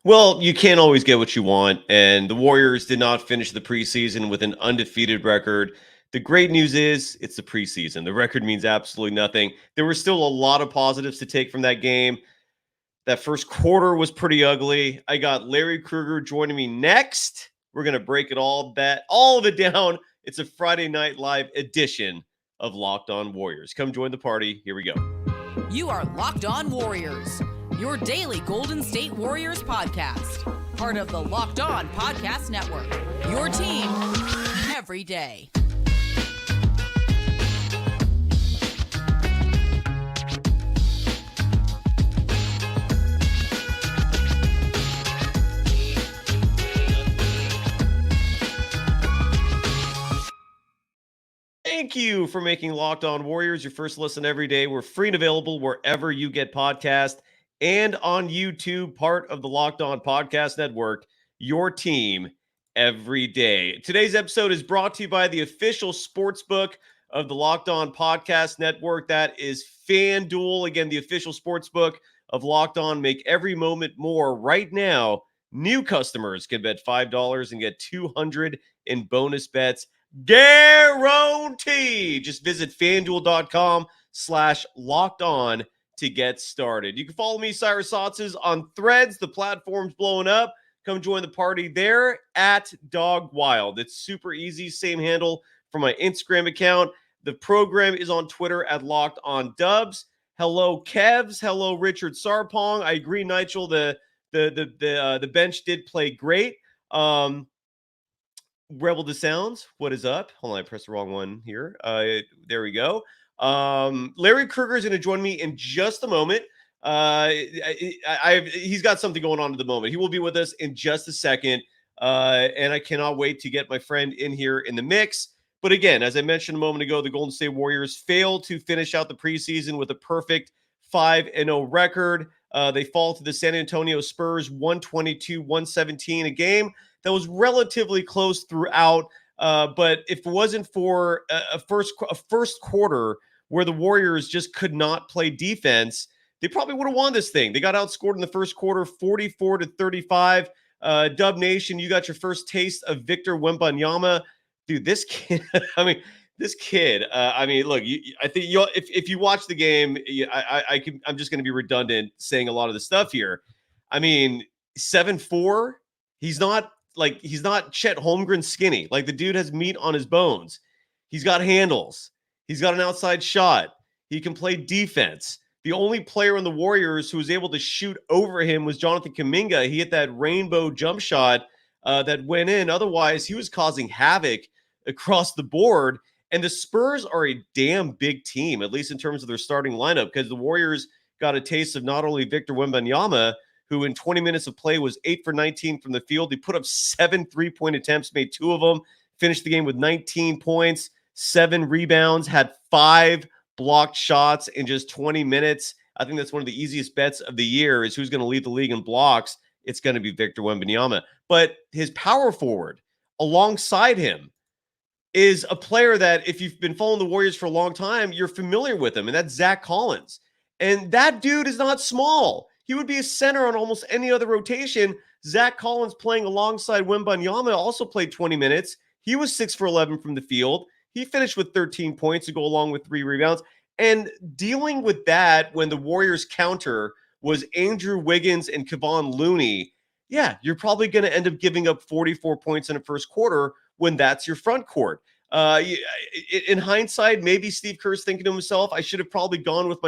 Well, you can't always get what you want, and the Warriors did not finish the preseason with an undefeated record. The great news is it's the preseason. The record means absolutely nothing. There were still a lot of positives to take from that game. That first quarter was pretty ugly. I got Larry Krueger joining me next. We're gonna break all of it down. It's a Friday Night Live edition of Locked On Warriors. Come join the party. Here we go. You are Locked On Warriors, your daily Golden State Warriors podcast. Part of the Locked On Podcast Network, your team every day. Thank you for making Locked On Warriors your first listen every day. We're free and available wherever you get podcasts and on YouTube, part of the Locked On Podcast Network, your team every day. Today's episode is brought to you by the official sportsbook of the Locked On Podcast Network. That is FanDuel. Again, the official sportsbook of Locked On. Make every moment more. Right now, new customers can bet $5 and get $200 in bonus bets. Guarantee. Just visit fanduel.com/locked-on to get started. You can follow me, Cyrus Saatsaz, on Threads. The platform's blowing up. Come join the party there at Dog Wild. It's super easy. Same handle for my Instagram account. The program is on Twitter at Locked On Dubs. Hello, Kevs. Hello, Richard Sarpong. I agree, Nigel. The bench did play great. Rebel the Sounds, what is up? Hold on, I pressed the wrong one here. There we go. Larry Krueger is going to join me in just a moment. He's got something going on at the moment. He will be with us in just a second, and I cannot wait to get my friend in here in the mix. But again, as I mentioned a moment ago, the Golden State Warriors failed to finish out the preseason with a perfect 5-0 record. They fall to the San Antonio Spurs 122-117, a game that was relatively close throughout. But if it wasn't for a first quarter where the Warriors just could not play defense, they probably would have won this thing. They got outscored in the first quarter 44-35. Dub Nation, you got your first taste of Victor Wembanyama. Dude, this kid, look, I think if you watch the game, I'm just going to be redundant saying a lot of the stuff here. I mean, 7'4", he's not Chet Holmgren skinny. Like, the dude has meat on his bones. He's got handles. He's got an outside shot. He can play defense. The only player on the Warriors who was able to shoot over him was Jonathan Kuminga. He hit that rainbow jump shot that went in. Otherwise, he was causing havoc across the board. And the Spurs are a damn big team, at least in terms of their starting lineup, because the Warriors got a taste of not only Victor Wembanyama, who in 20 minutes of play was 8 for 19 from the field. He put up 7 3-point attempts, made 2 of them, finished the game with 19 points, 7 rebounds, had 5 blocked shots in just 20 minutes. I think that's one of the easiest bets of the year is who's going to lead the league in blocks. It's going to be Victor Wembanyama. But his power forward alongside him is a player that, if you've been following the Warriors for a long time, you're familiar with him, and that's Zach Collins. And that dude is not small. He would be a center on almost any other rotation. Zach Collins, playing alongside Wembanyama, also played 20 minutes. He was 6 for 11 from the field. He finished with 13 points to go along with 3 rebounds. And dealing with that when the Warriors' counter was Andrew Wiggins and Kevon Looney, yeah, you're probably going to end up giving up 44 points in a first quarter when that's your front court. In hindsight, maybe Steve Kerr's thinking to himself, I should have probably gone with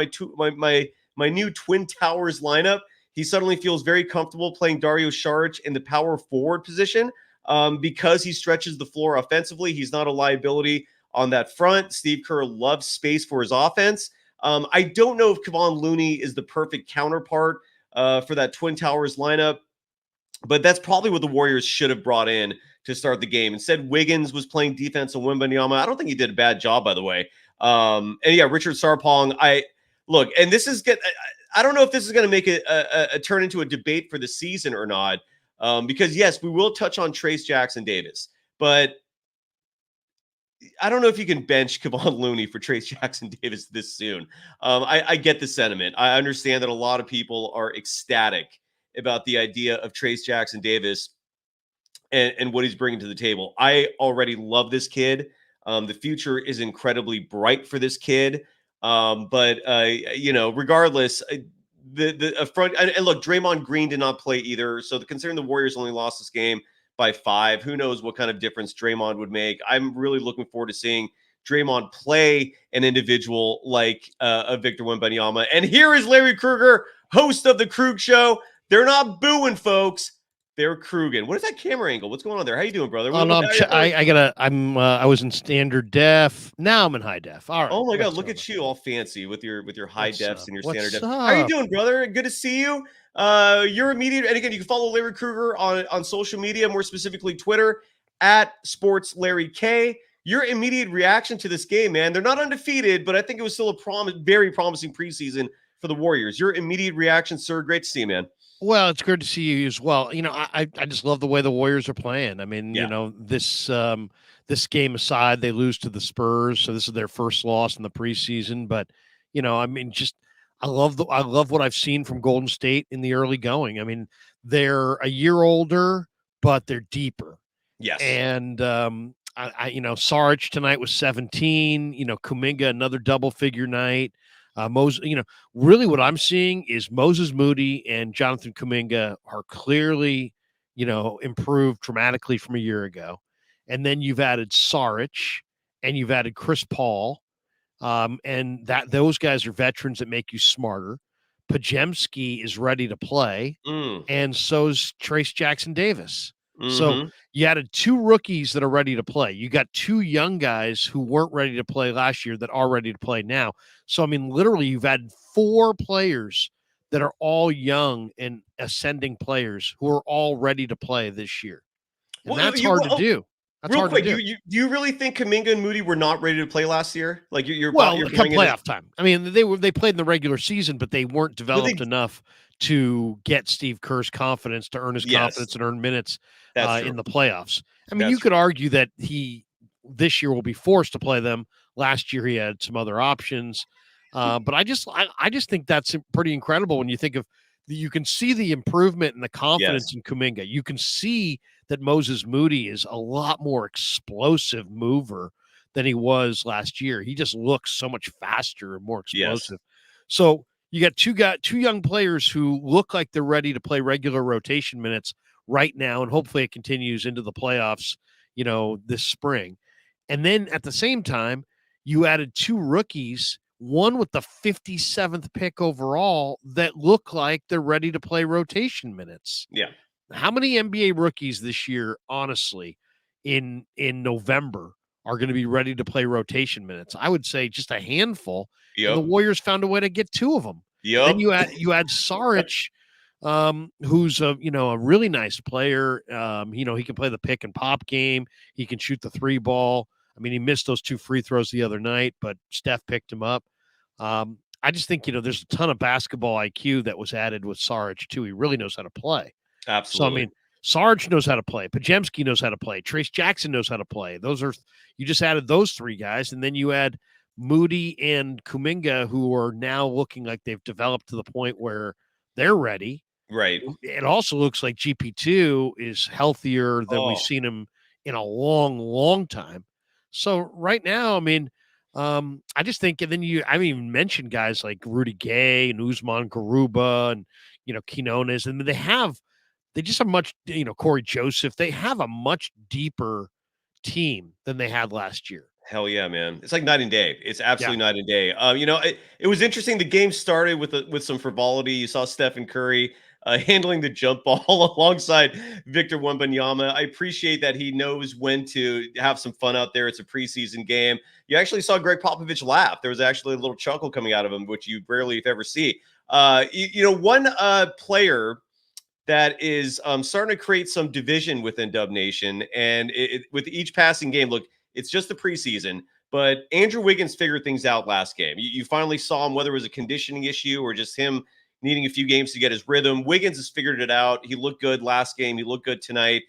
my new Twin Towers lineup. He suddenly feels very comfortable playing Dario Saric in the power forward position because he stretches the floor offensively. He's not a liability on that front. Steve Kerr loves space for his offense. I don't know if Kevon Looney is the perfect counterpart for that Twin Towers lineup, but that's probably what the Warriors should have brought in to start the game. Instead, Wiggins was playing defense on Wembanyama. I don't think he did a bad job, by the way. And yeah, Richard Sarpong, look, and this is I don't know if this is going to make a turn into a debate for the season or not, because yes, we will touch on Trayce Jackson-Davis, but I don't know if you can bench Kevon Looney for Trayce Jackson-Davis this soon. I get the sentiment. I understand that a lot of people are ecstatic about the idea of Trace Jackson Davis and what he's bringing to the table. I already love this kid. The future is incredibly bright for this kid. But regardless, the front and look, Draymond Green did not play either. So considering the Warriors only lost this game by 5, who knows what kind of difference Draymond would make. I'm really looking forward to seeing Draymond play an individual like a Victor Wembanyama. And here is Larry Krueger, host of the Krueg Show. They're not booing, folks. They're Krugen. What is that camera angle? What's going on there? How you doing, brother? Oh no, I was in standard def. Now I'm in high def. All right. Oh my God, look at you, all fancy with your high defs and your standard def. Up? How are you doing, brother? Good to see you. You're immediate, and again, you can follow Larry Krueger on social media, more specifically Twitter at Sports Larry K. Your immediate reaction to this game, man? They're not undefeated, but I think it was still a very promising preseason for the Warriors. Your immediate reaction, sir? Great to see you, man. Well, it's good to see you as well. I just love the way the Warriors are playing. I mean, this game aside, they lose to the Spurs, so this is their first loss in the preseason. But I love what I've seen from Golden State in the early going. I mean, they're a year older, but they're deeper. Yes, and Saric tonight was 17. Kuminga another double figure night. Really what I'm seeing is Moses Moody and Jonathan Kuminga are clearly, improved dramatically from a year ago. And then you've added Saric and you've added Chris Paul. And those guys are veterans that make you smarter. Podziemski is ready to play. And so's Trace Jackson Davis. Mm-hmm. So you added 2 rookies that are ready to play. You got 2 young guys who weren't ready to play last year that are ready to play now. So, I mean, literally you've added 4 players that are all young and ascending players who are all ready to play this year. And that's hard to do. That's real hard quick, to do. Do you really think Kuminga and Moody were not ready to play last year? Like you're come playoff time. I mean, they played in the regular season, but they weren't developed enough to get Steve Kerr's confidence, to earn his confidence and earn minutes in the playoffs. I mean, you could argue that this year will be forced to play them. Last year he had some other options, but I just think that's pretty incredible when you think of you can see the improvement and the confidence in Kuminga. You can see that Moses Moody is a lot more explosive mover than he was last year. He just looks so much faster and more explosive. So you got two young players who look like they're ready to play regular rotation minutes right now, and hopefully it continues into the playoffs, this spring. And then at the same time, you added 2 rookies, one with the 57th pick overall, that look like they're ready to play rotation minutes. Yeah. How many NBA rookies this year, honestly, in November are going to be ready to play rotation minutes? I would say just a handful. Yep. And the Warriors found a way to get 2 of them. Yep. Then you add Saric, who's a really nice player. He can play the pick and pop game. He can shoot the 3 ball. I mean, he missed those 2 free throws the other night, but Steph picked him up. I just think, there's a ton of basketball IQ that was added with Saric too. He really knows how to play. Absolutely. So, I mean, Saric knows how to play. Podziemski knows how to play. Trace Jackson knows how to play. You just added those 3 guys, and then you add Moody and Kuminga, who are now looking like they've developed to the point where they're ready. Right. It also looks like GP2 is healthier than we've seen him in a long, long time. So right now, I mean, I just think, and then I haven't even mentioned guys like Rudy Gay and Usman Garuba and, Quinones, and they just have much, Corey Joseph. They have a much deeper team than they had last year. Hell yeah, man. It's like night and day. It's absolutely night and day. It was interesting. The game started with some frivolity. You saw Stephen Curry handling the jump ball alongside Victor Wembanyama. I appreciate that he knows when to have some fun out there. It's a preseason game. You actually saw Greg Popovich laugh. There was actually a little chuckle coming out of him, which you rarely, if ever, see. One player that is starting to create some division within Dub Nation, and with each passing game, look, it's just the preseason, but Andrew Wiggins figured things out last game. You finally saw him, whether it was a conditioning issue or just him needing a few games to get his rhythm. Wiggins has figured it out. He looked good last game. He looked good tonight.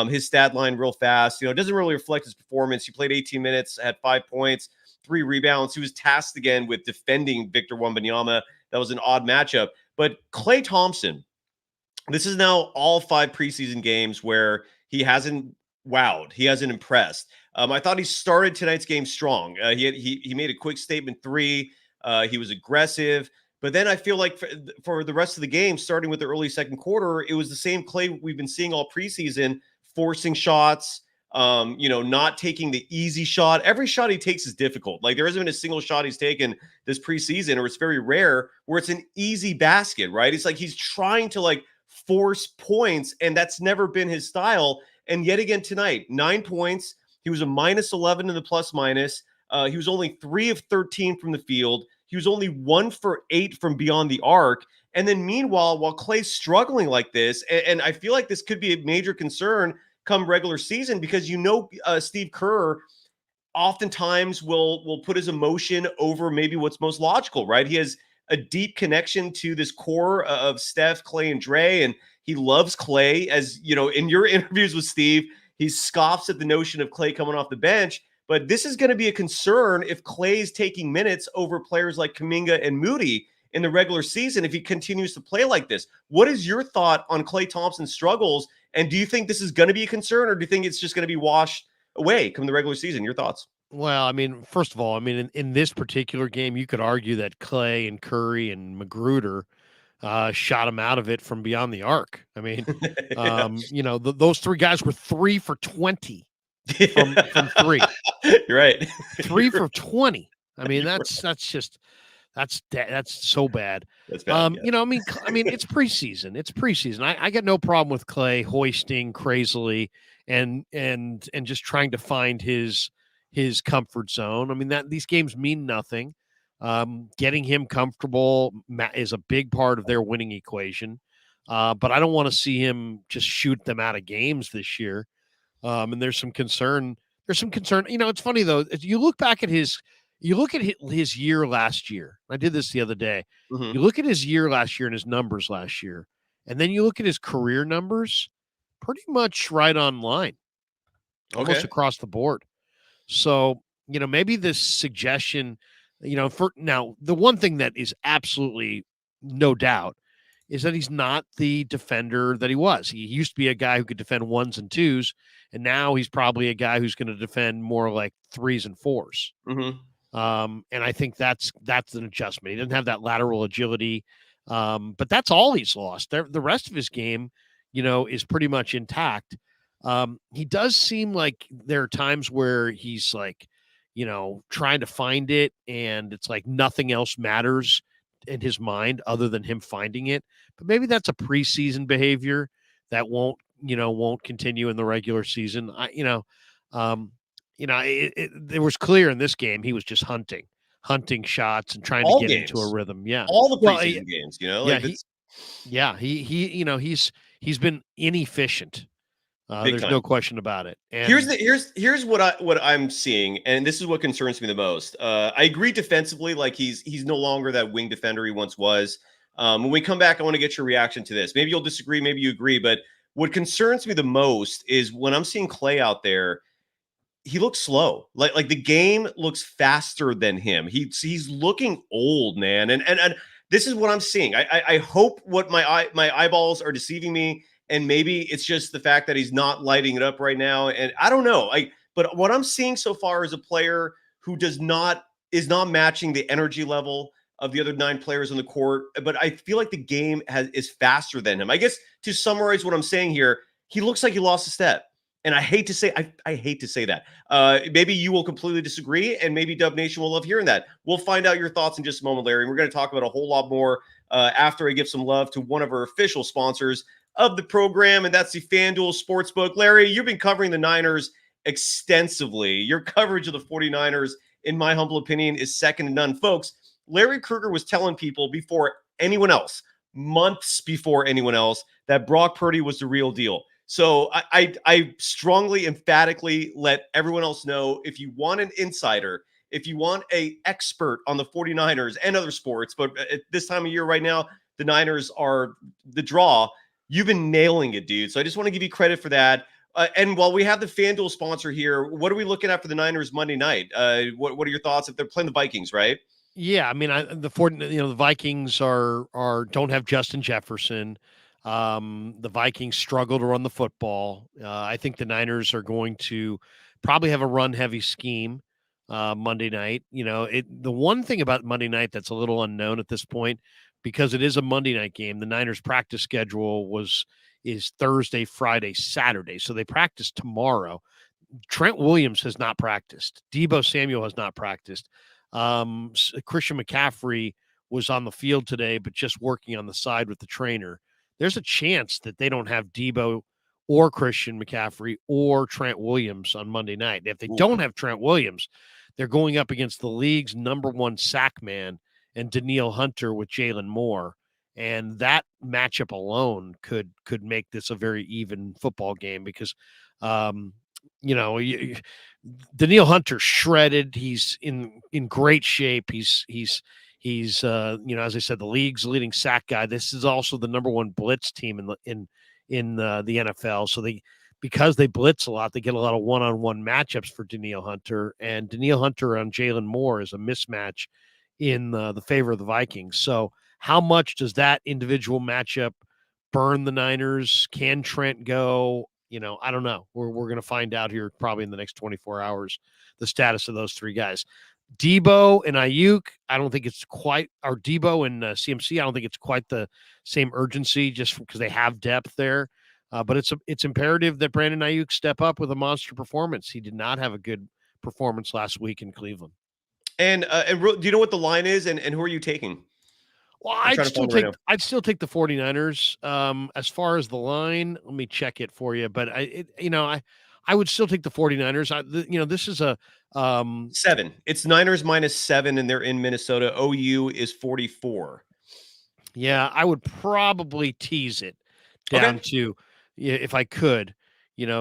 His stat line real fast. It doesn't really reflect his performance. He played 18 minutes, had 5 points, 3 rebounds. He was tasked again with defending Victor Wembanyama. That was an odd matchup. But Klay Thompson, this is now all 5 preseason games where he hasn't wowed. He hasn't impressed. I thought he started tonight's game strong. He made a quick statement 3. He was aggressive. But then I feel like for the rest of the game, starting with the early second quarter, it was the same Klay we've been seeing all preseason, forcing shots, not taking the easy shot. Every shot he takes is difficult. Like there hasn't been a single shot he's taken this preseason, or it's very rare, where it's an easy basket, right? It's like he's trying to like force points, and that's never been his style. And yet again tonight, 9 points. He was a -11 in the plus minus. He was only 3 of 13 from the field. He was only 1 for 8 from beyond the arc. And then meanwhile, while Klay's struggling like this, and I feel like this could be a major concern come regular season, because Steve Kerr oftentimes will put his emotion over maybe what's most logical, right? He has a deep connection to this core of Steph, Klay, and Dre, and he loves Klay. As you know, in your interviews with Steve, he scoffs at the notion of Klay coming off the bench. But this is going to be a concern if Klay is taking minutes over players like Kuminga and Moody in the regular season if he continues to play like this. What is your thought on Klay Thompson's struggles? And do you think this is going to be a concern, or do you think it's just going to be washed away come the regular season? Your thoughts? Well, I mean, first of all, I mean, in this particular game, you could argue that Klay and Curry and Magruder shot him out of it from beyond the arc. I mean, Yeah. those 3 guys were 3 for 20 from 3. You're right. 3 for 20. I mean, that's so bad. That's bad. Yeah. I mean, it's preseason. It's preseason. I got no problem with Klay hoisting crazily and just trying to find his comfort zone. I mean, that these games mean nothing. Getting him comfortable is a big part of their winning equation. But I don't want to see him just shoot them out of games this year. And there's some concern. It's funny though. If you look back at his year last year. I did this the other day. Mm-hmm. You look at his year last year and his numbers last year, and then you look at his career numbers, pretty much right on line, almost across the board. So, maybe this suggestion, for now, the one thing that is absolutely no doubt is that he's not the defender that he was. He used to be a guy who could defend 1s and 2s, and now he's probably a guy who's going to defend more like 3s and 4s. Mm-hmm. And I think that's an adjustment. He doesn't have that lateral agility, but that's all he's lost. The rest of his game, is pretty much intact. He does seem like there are times where he's like, trying to find it, and it's like nothing else matters in his mind other than him finding it. But maybe that's a preseason behavior that won't continue in the regular season. It was clear in this game he was just hunting shots and trying to get into a rhythm. Yeah, all the preseason games. He's been inefficient. There's no question about it. And here's what I'm seeing, and this is what concerns me the most. I agree defensively, like he's no longer that wing defender he once was. When we come back, I want to get your reaction to this. Maybe you'll disagree, maybe you agree, but what concerns me the most is when I'm seeing Klay out there, he looks slow. Like the game looks faster than him. He's looking old, man. And this is what I'm seeing. I hope what my eyeballs are deceiving me, and maybe it's just the fact that he's not lighting it up right now. And I don't know. But what I'm seeing so far is a player who is not matching the energy level of the other 9 players on the court. But I feel like the game is faster than him. I guess to summarize what I'm saying here, he looks like he lost a step. And I hate to say, I hate to say that. Maybe you will completely disagree, and maybe Dub Nation will love hearing that. We'll find out your thoughts in just a moment, Larry. And we're going to talk about a whole lot more after I give some love to one of our official sponsors of the program, and that's the FanDuel Sportsbook. Larry, you've been covering the Niners extensively. Your coverage of the 49ers, in my humble opinion, is second to none. Folks, Larry Krueger was telling people before anyone else, months before anyone else, that Brock Purdy was the real deal. So I strongly, emphatically let everyone else know, if you want an insider, if you want an expert on the 49ers and other sports, but at this time of year right now, the Niners are the draw. You've been nailing it, dude. So I just want to give you credit for that. And while we have the FanDuel sponsor here, what are we looking at for the Niners Monday night? What are your thoughts if they're playing the Vikings, right? Yeah, I mean, the Vikings are don't have Justin Jefferson. The Vikings struggle to run the football. I think the Niners are going to probably have a run-heavy scheme Monday night. The one thing about Monday night that's a little unknown at this point, because it is a Monday night game, the Niners practice schedule is Thursday, Friday, Saturday. So they practice tomorrow. Trent Williams has not practiced. Deebo Samuel has not practiced. Christian McCaffrey was on the field today, but just working on the side with the trainer. There's a chance that they don't have Deebo or Christian McCaffrey or Trent Williams on Monday night. If they don't have Trent Williams, they're going up against the league's #1 sack man and Danielle Hunter with Jalen Moore. And that matchup alone could make this a very even football game because, Danielle Hunter shredded. He's in great shape. He's as I said, the league's leading sack guy. This is also the #1 blitz team in the NFL. So because they blitz a lot, they get a lot of one-on-one matchups for Danielle Hunter, and Danielle Hunter on Jalen Moore is a mismatch in the favor of the Vikings. So how much does that individual matchup burn the Niners? Can Trent go? I don't know. We're going to find out here probably in the next 24 hours the status of those three guys. Deebo and Ayuk, I don't think it's quite, or Deebo and CMC, I don't think it's quite the same urgency just because they have depth there. But it's imperative that Brandon Ayuk step up with a monster performance. He did not have a good performance last week in Cleveland. And do you know what the line is, and who are you taking? Well, I'd still take the 49ers. As far as the line, let me check it for you. But I would still take the 49ers. This is a 7. It's Niners -7, and they're in Minnesota. OU is 44. Yeah, I would probably tease it down to, if I could,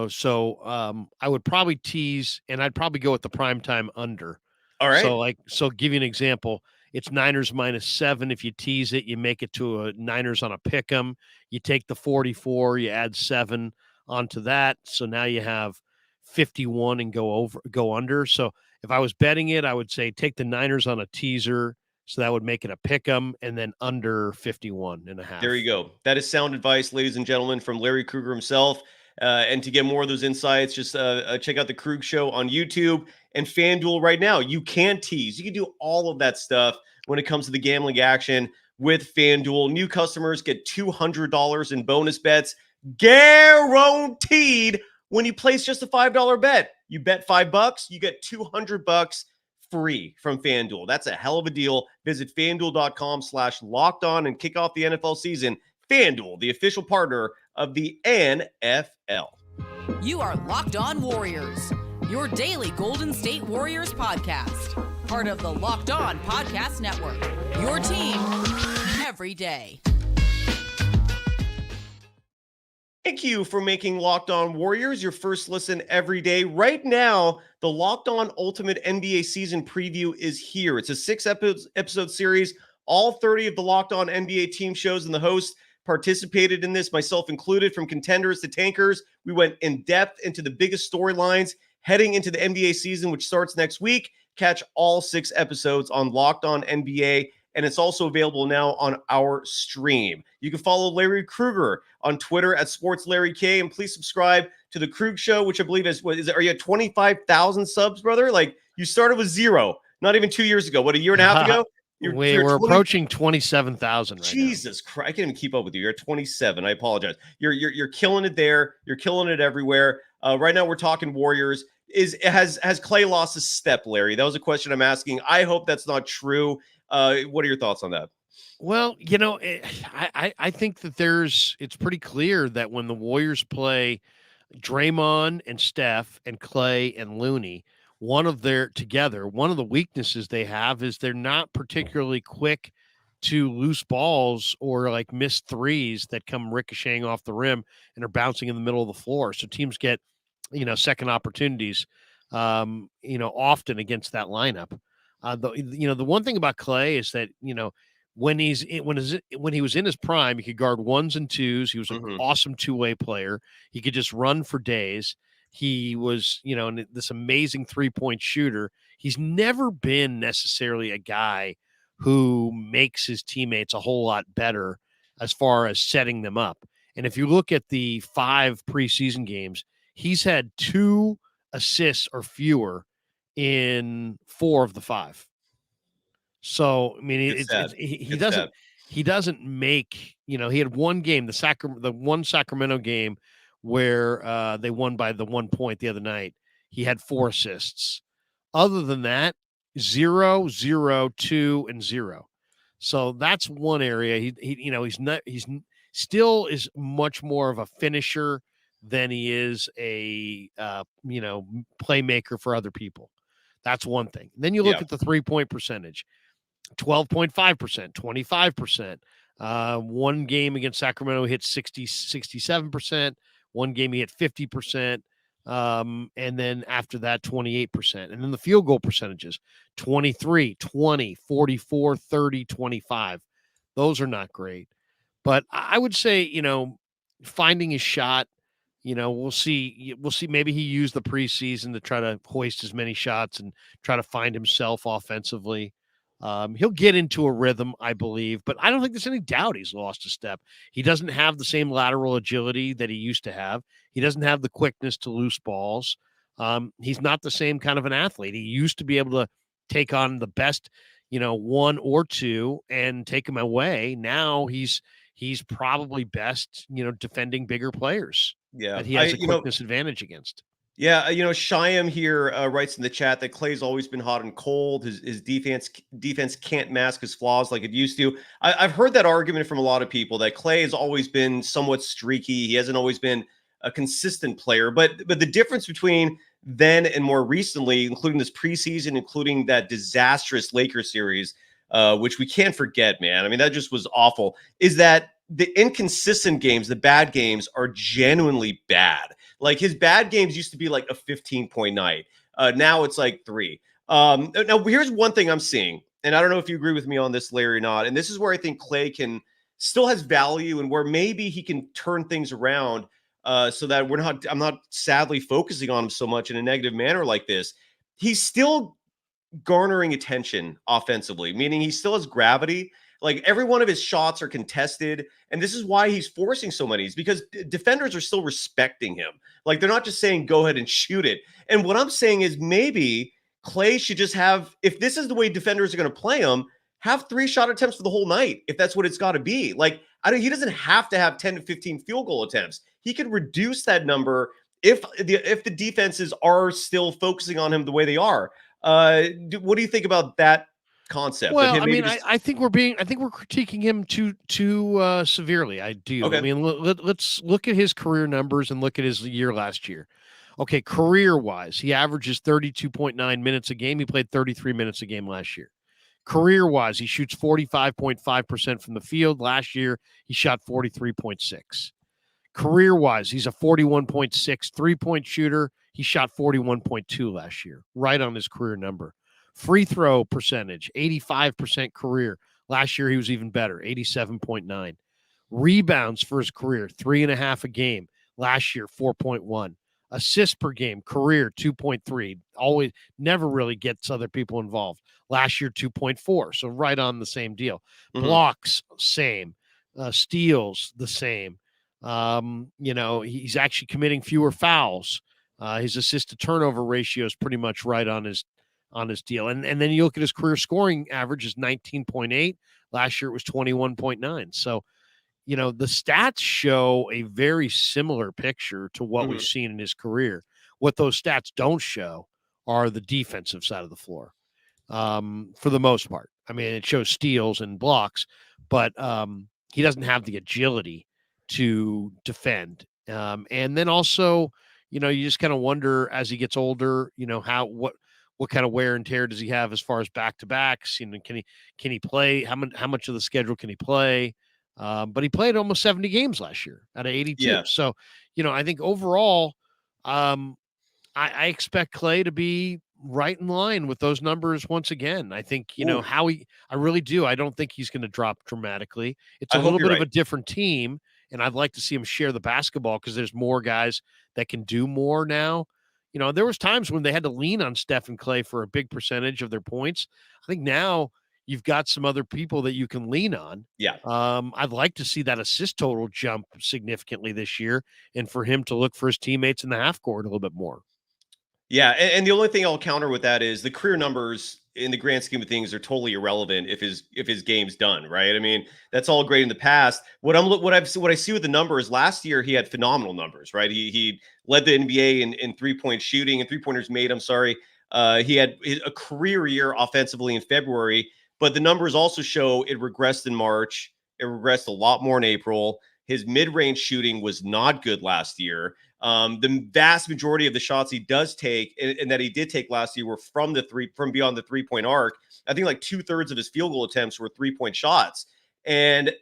So I would probably tease, and I'd probably go with the primetime under. All right. So give you an example. It's Niners -7. If you tease it, you make it to a Niners on a pick 'em. You take the 44, you add 7 onto that. So now you have 51 and go under. So if I was betting it, I would say take the Niners on a teaser. So that would make it a pick 'em, and then under 51.5. There you go. That is sound advice, ladies and gentlemen, from Larry Krueger himself. And to get more of those insights, just check out the Krueg Show on YouTube and FanDuel right now. You can tease. You can do all of that stuff when it comes to the gambling action with FanDuel. New customers get $200 in bonus bets guaranteed when you place just a $5 bet. You bet $5, you get $200 free from FanDuel. That's a hell of a deal. Visit FanDuel.com/lockedon and kick off the NFL season. FanDuel, the official partner of the NFL. You are Locked On Warriors, your daily Golden State Warriors podcast. Part of the Locked On Podcast Network, your team every day. Thank you for making Locked On Warriors your first listen every day. Right now, the Locked On Ultimate NBA Season Preview is here. It's a 6-episode series. All 30 of the Locked On NBA team shows and the hosts participated in this, myself included, from contenders to tankers. We went in depth into the biggest storylines heading into the NBA season, which starts next week. Catch all 6 episodes on Locked On NBA, and it's also available now on our stream. You can follow Larry Krueger on Twitter at SportsLarryK, and please subscribe to the Krueg Show, which I believe are you at 25,000 subs, brother? Like, you started with 0, not even 2 years ago. What, a year and a half ago? We're approaching 27,000 right Jesus Christ, I can't even keep up with you. You're at 27. I apologize. You're killing it there. You're killing it everywhere. Right now, we're talking Warriors. Has Clay lost his step, Larry? That was a question I'm asking. I hope that's not true. What are your thoughts on that? Well, I think that it's pretty clear that when the Warriors play Draymond and Steph and Clay and Looney, one of the weaknesses they have is they're not particularly quick to loose balls or like missed threes that come ricocheting off the rim and are bouncing in the middle of the floor. So teams get, second opportunities, often against that lineup. The one thing about Clay is that, when he was in his prime, he could guard 1s and 2s. He was an awesome two-way player. He could just run for days. He was, this amazing 3-point shooter. He's never been necessarily a guy who makes his teammates a whole lot better as far as setting them up. And if you look at the 5 preseason games, he's had 2 assists or fewer in 4 of the 5. So, I mean, he doesn't make, he had one game, the one Sacramento game where they won by the 1 point the other night. He had 4 assists. Other than that, 0, 0, 2, and 0. So that's one area. He's still is much more of a finisher than he is a playmaker for other people. That's one thing. Then you look at the 3-point percentage. 12.5%, 25%. One game against Sacramento hit 67%. One game he hit 50%. And then after that, 28%. And then the field goal percentages, 23, 20, 44, 30, 25. Those are not great. But I would say, finding his shot, we'll see. Maybe he used the preseason to try to hoist as many shots and try to find himself offensively. He'll get into a rhythm, I believe, but I don't think there's any doubt he's lost a step. He doesn't have the same lateral agility that he used to have. He doesn't have the quickness to loose balls. He's not the same kind of an athlete. He used to be able to take on the best, 1 or 2 and take him away. Now he's probably best, defending bigger players. Yeah, that he has a quickness advantage against. Yeah, Shyam here writes in the chat that Clay's always been hot and cold. His defense can't mask his flaws like it used to. I've heard that argument from a lot of people that Clay has always been somewhat streaky. He hasn't always been a consistent player. But the difference between then and more recently, including this preseason, including that disastrous Lakers series, which we can't forget, man. I mean, that just was awful, is that the inconsistent games, the bad games, are genuinely bad. Like his bad games used to be like a 15-point night. Now it's like 3. Now, here's one thing I'm seeing, and I don't know if you agree with me on this, Larry, or not. And this is where I think Clay still has value, and where maybe he can turn things around so that I'm not sadly focusing on him so much in a negative manner like this. He's still garnering attention offensively, meaning he still has gravity. Like every one of his shots are contested. And this is why he's forcing so many, because defenders are still respecting him. Like they're not just saying, go ahead and shoot it. And what I'm saying is maybe Clay should just have, if this is the way defenders are going to play him, have 3 shot attempts for the whole night. If that's what it's got to be. Like, he doesn't have to have 10 to 15 field goal attempts. He could reduce that number if the defenses are still focusing on him the way they are. What do you think about that concept? Well, I think we're critiquing him too severely. I do. Okay. I mean, let's look at his career numbers and look at his year last year. Okay, career-wise, he averages 32.9 minutes a game. He played 33 minutes a game last year. Career-wise, he shoots 45.5% from the field. Last year, he shot 43.6. Career-wise, he's a 41.6 three-point shooter. He shot 41.2 last year, right on his career number. Free throw percentage, 85% career. Last year, he was even better, 87.9. Rebounds for his career, 3.5 a game. Last year, 4.1. Assists per game, career, 2.3. Always, never really gets other people involved. Last year, 2.4. So right on the same deal. Mm-hmm. Blocks, same. Steals, the same. He's actually committing fewer fouls. His assist to turnover ratio is pretty much right on his deal. And then you look at his career scoring average is 19.8. Last year it was 21.9. So, the stats show a very similar picture to what we've seen in his career. What those stats don't show are the defensive side of the floor, for the most part. I mean, it shows steals and blocks, but he doesn't have the agility to defend. And then also, you just kind of wonder as he gets older, what kind of wear and tear does he have as far as back-to-backs? Can he play? How much of the schedule can he play? But he played almost 70 games last year out of 82. Yeah. So, I think overall, I expect Clay to be right in line with those numbers once again. I think, I really do. I don't think he's going to drop dramatically. It's a little bit of a different team, and I'd like to see him share the basketball because there's more guys that can do more now. There was times when they had to lean on Steph and Clay for a big percentage of their points. I think now you've got some other people that you can lean on. Yeah. I'd like to see that assist total jump significantly this year, and for him to look for his teammates in the half court a little bit more. Yeah, and the only thing I'll counter with that is the career numbers in the grand scheme of things are totally irrelevant if his game's done, right? I mean, that's all great in the past. What I see with the numbers, last year he had phenomenal numbers, right? He led the NBA in 3-point shooting and 3-pointers made, I'm sorry. He had a career year offensively in February, but the numbers also show it regressed in March. It regressed a lot more in April. His mid-range shooting was not good last year. The vast majority of the shots he does take and that he did take last year were from beyond the 3-point arc. I think like 2/3 of his field goal attempts were 3-point shots. And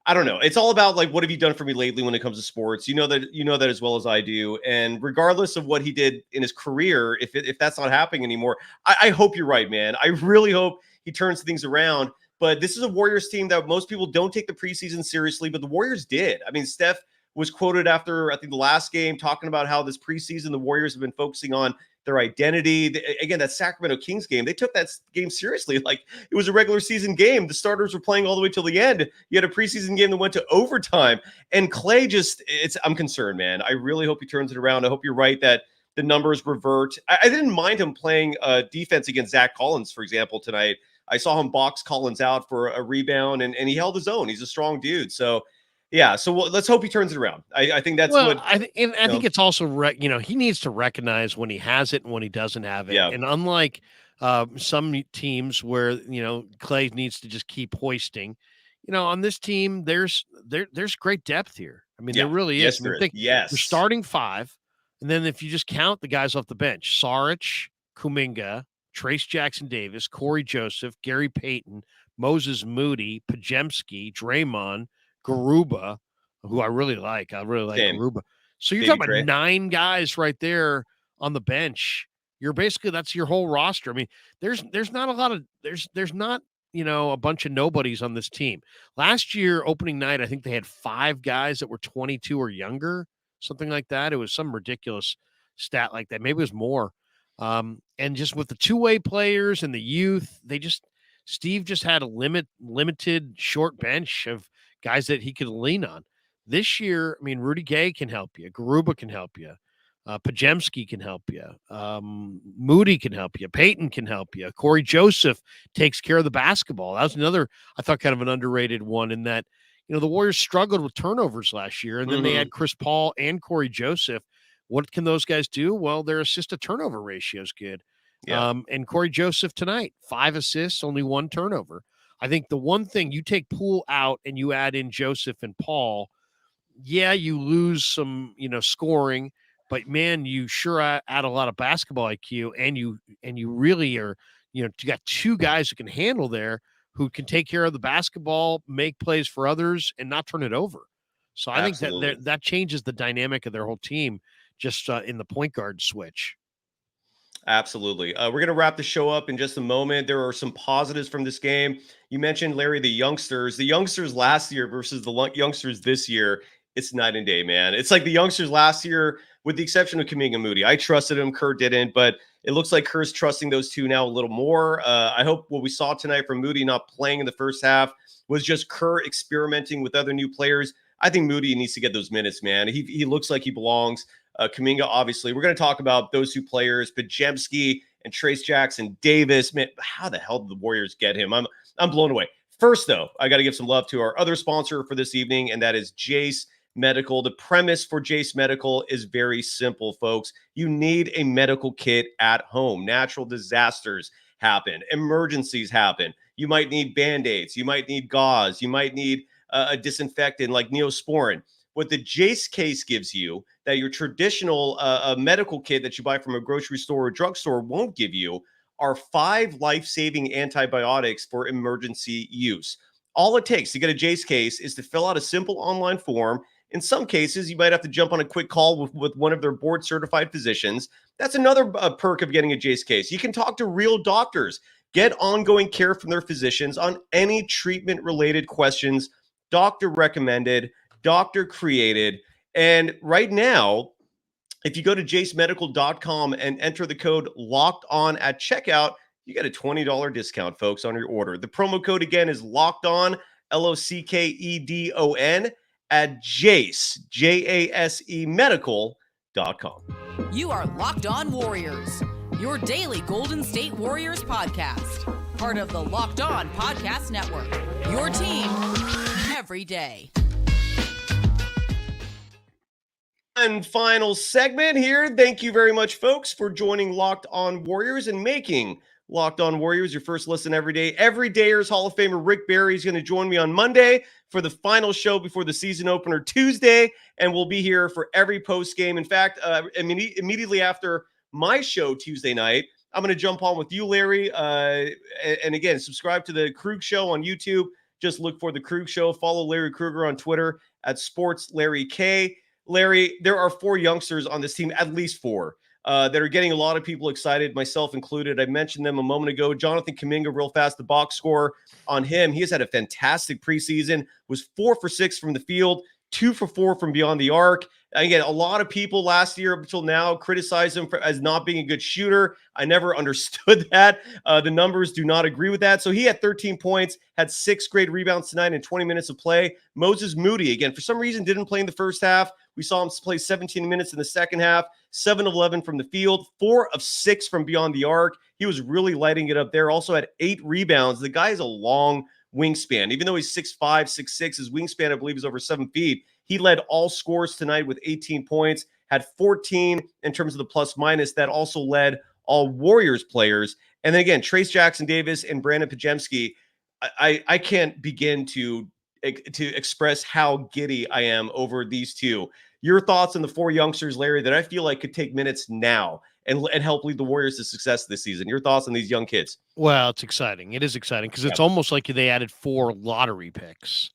I don't know. It's all about like, what have you done for me lately when it comes to sports? You know that as well as I do. And regardless of what he did in his career, if that's not happening anymore, I hope you're right, man. I really hope he turns things around. But this is a Warriors team that most people don't take the preseason seriously, but the Warriors did. I mean, Steph was quoted after, I think, the last game talking about how this preseason, the Warriors have been focusing on their identity. Again, that Sacramento Kings game, they took that game seriously. Like, it was a regular season game. The starters were playing all the way till the end. You had a preseason game that went to overtime. And Clay I'm concerned, man. I really hope he turns it around. I hope you're right that the numbers revert. I didn't mind him playing defense against Zach Collins, for example, tonight. I saw him box Collins out for a rebound, and he held his own. He's a strong dude. So, yeah. So let's hope he turns it around. I think that's what I think. And I think it's also, he needs to recognize when he has it and when he doesn't have it. Yeah. And unlike some teams where, Clay needs to just keep hoisting, on this team, there's great depth here. I mean, there really is. Yes. You're starting 5. And then if you just count the guys off the bench, Saric, Kuminga, Trace Jackson-Davis, Corey Joseph, Gary Payton, Moses Moody, Podziemski, Draymond, Garuba, who I really like. Garuba. So you're talking about 9 guys right there on the bench. That's your whole roster. I mean, there's not a lot of there's not a bunch of nobodies on this team. Last year, opening night, I think they had 5 guys that were 22 or younger, something like that. It was some ridiculous stat like that. Maybe it was more. And just with the two-way players and the youth, Steve just had a limited short bench of guys that he could lean on. This year, I mean, Rudy Gay can help you. Garuba can help you. Podziemski can help you. Moody can help you. Payton can help you. Corey Joseph takes care of the basketball. That was another, I thought, kind of an underrated one in that, the Warriors struggled with turnovers last year, and then they had Chris Paul and Corey Joseph. What can those guys do? Well, their assist-to-turnover ratio is good. Yeah. And Corey Joseph tonight, 5 assists, only 1 turnover. I think the one thing, you take Poole out and you add in Joseph and Paul, yeah, you lose some, scoring, but man, you sure add a lot of basketball IQ, and you really are, you got 2 guys who can handle there, who can take care of the basketball, make plays for others, and not turn it over. So I think that changes the dynamic of their whole team just in the point guard switch. Absolutely. We're going to wrap the show up in just a moment. There are some positives from this game. You mentioned, Larry, the youngsters last year versus the youngsters this year. It's night and day, man. It's like the youngsters last year, with the exception of Kuminga and Moody. I trusted him. Kerr didn't, but it looks like Kerr's trusting those 2 now a little more. I hope what we saw tonight from Moody not playing in the first half was just Kerr experimenting with other new players. I think Moody needs to get those minutes, man. He looks like he belongs. Kuminga, obviously. We're going to talk about those 2 players, Podziemski and Trace Jackson-Davis. Man, how the hell did the Warriors get him? I'm blown away. First, though, I got to give some love to our other sponsor for this evening, and that is Jace Medical. The premise for Jace Medical is very simple, folks. You need a medical kit at home. Natural disasters happen. Emergencies happen. You might need Band-Aids. You might need gauze. You might need a disinfectant like Neosporin. What the Jace case gives you that your traditional medical kit that you buy from a grocery store or drugstore won't give you are 5 life-saving antibiotics for emergency use. All it takes to get a Jace case is to fill out a simple online form. In some cases, you might have to jump on a quick call with one of their board-certified physicians. That's another perk of getting a Jace case. You can talk to real doctors, get ongoing care from their physicians on any treatment-related questions, doctor recommended, doctor created. And right now, if you go to jacemedical.com and enter the code LOCKEDON at checkout, you get a $20 discount, folks, on your order. The promo code again is Locked On, LOCKEDON, at Jase, JASE medical.com. You are Locked On Warriors, your daily Golden State Warriors podcast. Part of the Locked On Podcast Network, your team every day. And final segment here. Thank you very much, folks, for joining Locked On Warriors and making Locked On Warriors your first listen every day. Everydayers Hall of Famer Rick Barry is going to join me on Monday for the final show before the season opener Tuesday, and we'll be here for every post game. In fact, immediately after my show Tuesday night, I'm going to jump on with you, Larry. And again, subscribe to the Krueg Show on YouTube. Just look for the Krueg Show. Follow Larry Krueger on Twitter at SportsLarryK. Larry, there are 4 youngsters on this team, at least 4, that are getting a lot of people excited, myself included. I mentioned them a moment ago. Jonathan Kuminga, real fast, the box score on him. He has had a fantastic preseason, was 4 for 6 from the field, 2 for 4 from beyond the arc. Again, a lot of people last year up until now criticized him as not being a good shooter. I never understood that. The numbers do not agree with that. So he had 13 points, had 6 great rebounds tonight in 20 minutes of play. Moses Moody, again, for some reason, didn't play in the first half. We saw him play 17 minutes in the second half, 7 of 11 from the field, 4 of 6 from beyond the arc. He was really lighting it up there. Also had 8 rebounds. The guy is a long wingspan. Even though he's 6'5", 6'6", his wingspan, I believe, is over 7 feet. He led all scores tonight with 18 points, had 14 in terms of the plus minus. That also led all Warriors players. And then again, Trayce Jackson-Davis and Brandon Podziemski, I can't begin to express how giddy I am over these two. Your thoughts on the 4 youngsters, Larry, that I feel like could take minutes now and help lead the Warriors to success this season. Your thoughts on these young kids? Well, it's exciting. It is exciting because it's almost like they added 4 lottery picks.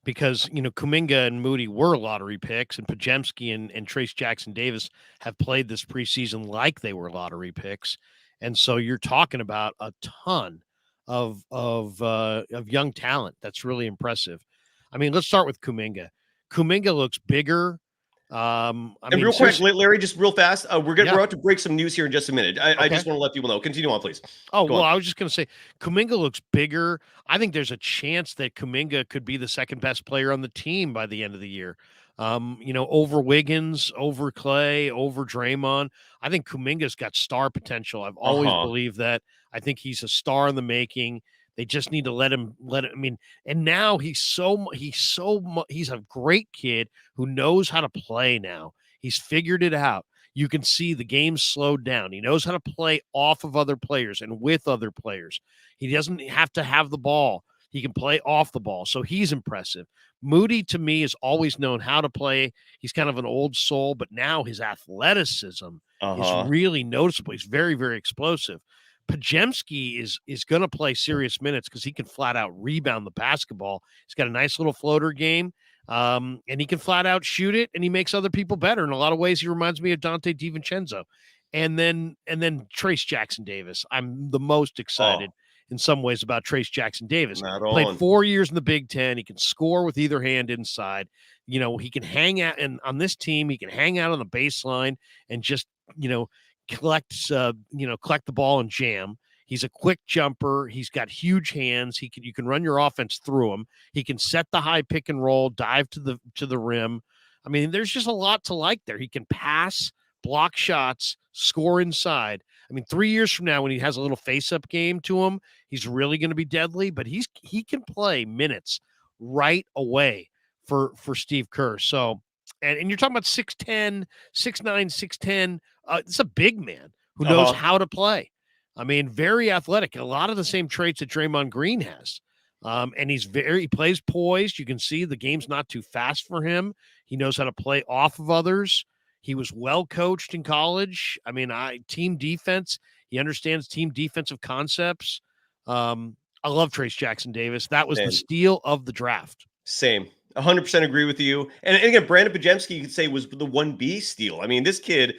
Because, Kuminga and Moody were lottery picks, and Podziemski and Trayce Jackson-Davis have played this preseason like they were lottery picks. And so you're talking about a ton of young talent. That's really impressive. I mean, let's start with Kuminga. Kuminga looks bigger. Real quick, Larry, just real fast. We're about to break some news here in just a minute. I just want to let people know. Continue on, please. I was just going to say, Kuminga looks bigger. I think there's a chance that Kuminga could be the second best player on the team by the end of the year. Over Wiggins, over Clay, over Draymond. I think Kuminga's got star potential. I've always believed that. I think he's a star in the making. They just need to let him. And now he's a great kid who knows how to play now. He's figured it out. You can see the game's slowed down. He knows how to play off of other players and with other players. He doesn't have to have the ball. He can play off the ball. So he's impressive. Moody, to me, has always known how to play. He's kind of an old soul, but now his athleticism is really noticeable. He's very, very explosive. Podziemski is going to play serious minutes because he can flat out rebound the basketball. He's got a nice little floater game, and he can flat out shoot it, and he makes other people better. In a lot of ways, he reminds me of Dante DiVincenzo. And then Trayce Jackson-Davis. I'm the most excited in some ways about Trayce Jackson-Davis. Played 4 years in the Big Ten. He can score with either hand inside. He can hang out, and on this team, he can hang out on the baseline and just, collect the ball and jam. He's a quick jumper. He's got huge hands. You can run your offense through him. He can set the high pick and roll, dive to the rim. I mean, there's just a lot to like there. He can pass, block shots, score inside. I mean, 3 years from now, when he has a little face-up game to him, he's really going to be deadly. But he can play minutes right away for Steve Kerr. So, and you're talking about 6'10", 6'9", 6'10". It's a big man who knows how to play. I mean, very athletic. A lot of the same traits that Draymond Green has. And he plays poised. You can see the game's not too fast for him. He knows how to play off of others. He was well coached in college. I mean, team defense. He understands team defensive concepts. I love Trayce Jackson-Davis. That was the steal of the draft. Same. 100% agree with you. And again, Brandon Podziemski, you could say, was the 1B steal. I mean, this kid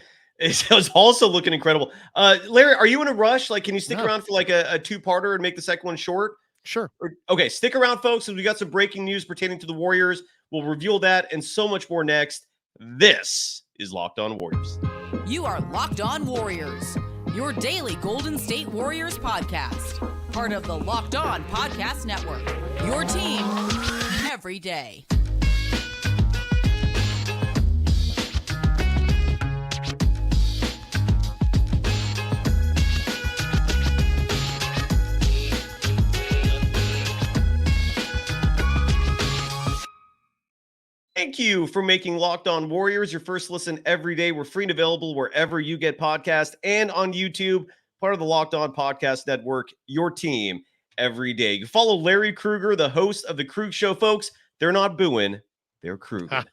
was also looking incredible. Larry, are you in a rush? Like, can you stick around for like a two-parter and make the second one short? Sure. Okay, stick around, folks, because we got some breaking news pertaining to the Warriors. We'll reveal that and so much more next. This is Locked On Warriors. You are Locked On Warriors, your daily Golden State Warriors podcast. Part of the Locked On Podcast Network, your team every day. Thank you for making Locked On Warriors your first listen every day. We're free and available wherever you get podcasts and on YouTube, part of the Locked On Podcast Network, your team every day. You follow Larry Krueger, the host of the Krueg Show, folks. They're not booing, they're Krueger.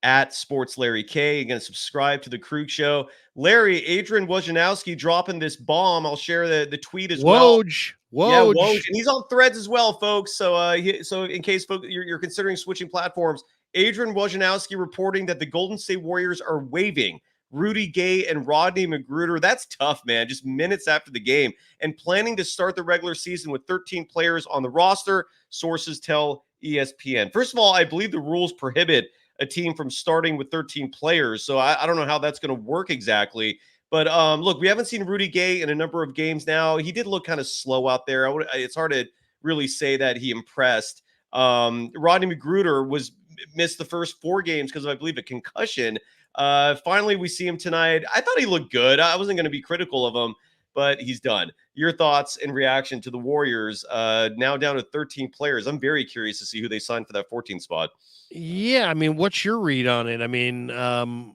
At Sports Larry K. You're going to subscribe to the Krueg Show. Larry, Adrian Wojnarowski dropping this bomb. I'll share the tweet as well. Woj. Yeah, Woj. And he's on Threads as well, folks. So so in case folks, you're considering switching platforms, Adrian Wojnarowski reporting that the Golden State Warriors are waiving Rudy Gay and Rodney McGruder. That's tough, man. Just minutes after the game, and planning to start the regular season with 13 players on the roster, sources tell ESPN. First of all, I believe the rules prohibit a team from starting with 13 players, so I don't know how that's going to work exactly. But look, we haven't seen Rudy Gay in a number of games now. He did look kind of slow out there. It's hard to really say that he impressed. Rodney McGruder missed the first 4 games because of, I believe, a concussion. Finally, we see him tonight. I thought he looked good. I wasn't going to be critical of him, but he's done. Your thoughts in reaction to the Warriors now down to 13 players? I'm very curious to see who they signed for that 14 spot. Yeah, I mean, what's your read on it? I mean, to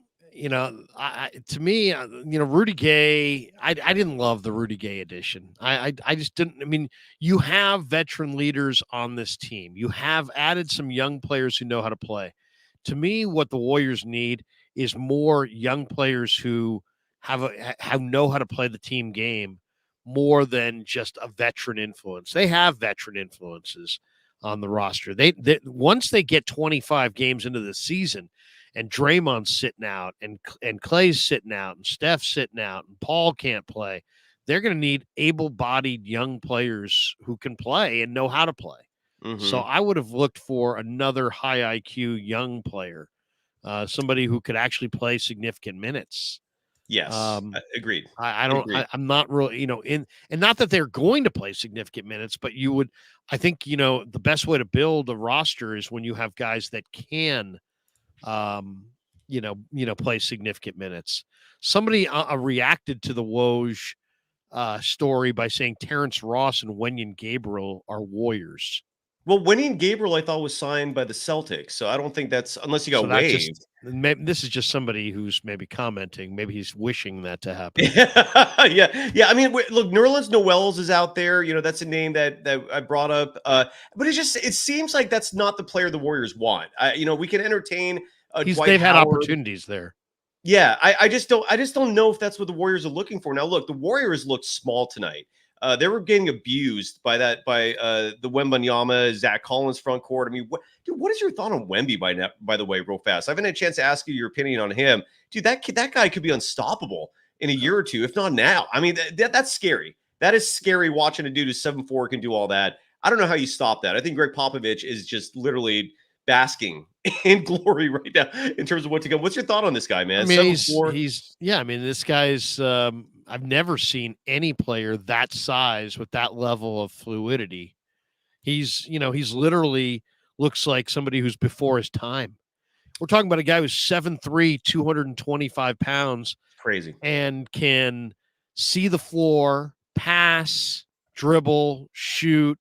me, Rudy Gay, I didn't love the Rudy Gay edition. I just didn't. I mean, you have veteran leaders on this team. You have added some young players who know how to play. To me, what the Warriors need is more young players who know how to play the team game more than just a veteran influence. They have veteran influences on the roster. They once they get 25 games into the season, and Draymond's sitting out, and Clay's sitting out, and Steph's sitting out, and Paul can't play, they're going to need able-bodied young players who can play and know how to play. Mm-hmm. So I would have looked for another high IQ young player, somebody who could actually play significant minutes. Yes, agreed. I'm not really, and not that they're going to play significant minutes, but I think, the best way to build a roster is when you have guys that can, play significant minutes. Somebody reacted to the Woj story by saying Terrence Ross and Wenyen Gabriel are Warriors. Well, Wenyen Gabriel, I thought, was signed by the Celtics, so I don't think that's, unless he got waived. This is just somebody who's maybe commenting. Maybe he's wishing that to happen. Yeah. I mean, look, Nerlens Noel is out there. That's a name that I brought up. But it seems like that's not the player the Warriors want. We can entertain. They've had opportunities there. Yeah, I just don't know if that's what the Warriors are looking for. Now, look, the Warriors looked small tonight. They were getting abused by the Wembanyama, Zach Collins front court. I mean, what is your thought on Wemby by the way, real fast? I haven't had a chance to ask you your opinion on him. Dude, that guy could be unstoppable in a year or two, if not now. I mean, that's scary. That is scary watching a dude who's 7'4" can do all that. I don't know how you stop that. I think Greg Popovich is just literally basking in glory right now in terms of what to go. What's your thought on this guy, man? I mean, this guy's I've never seen any player that size with that level of fluidity. He's literally looks like somebody who's before his time. We're talking about a guy who's 7'3", 225 pounds. Crazy. And can see the floor, pass, dribble, shoot.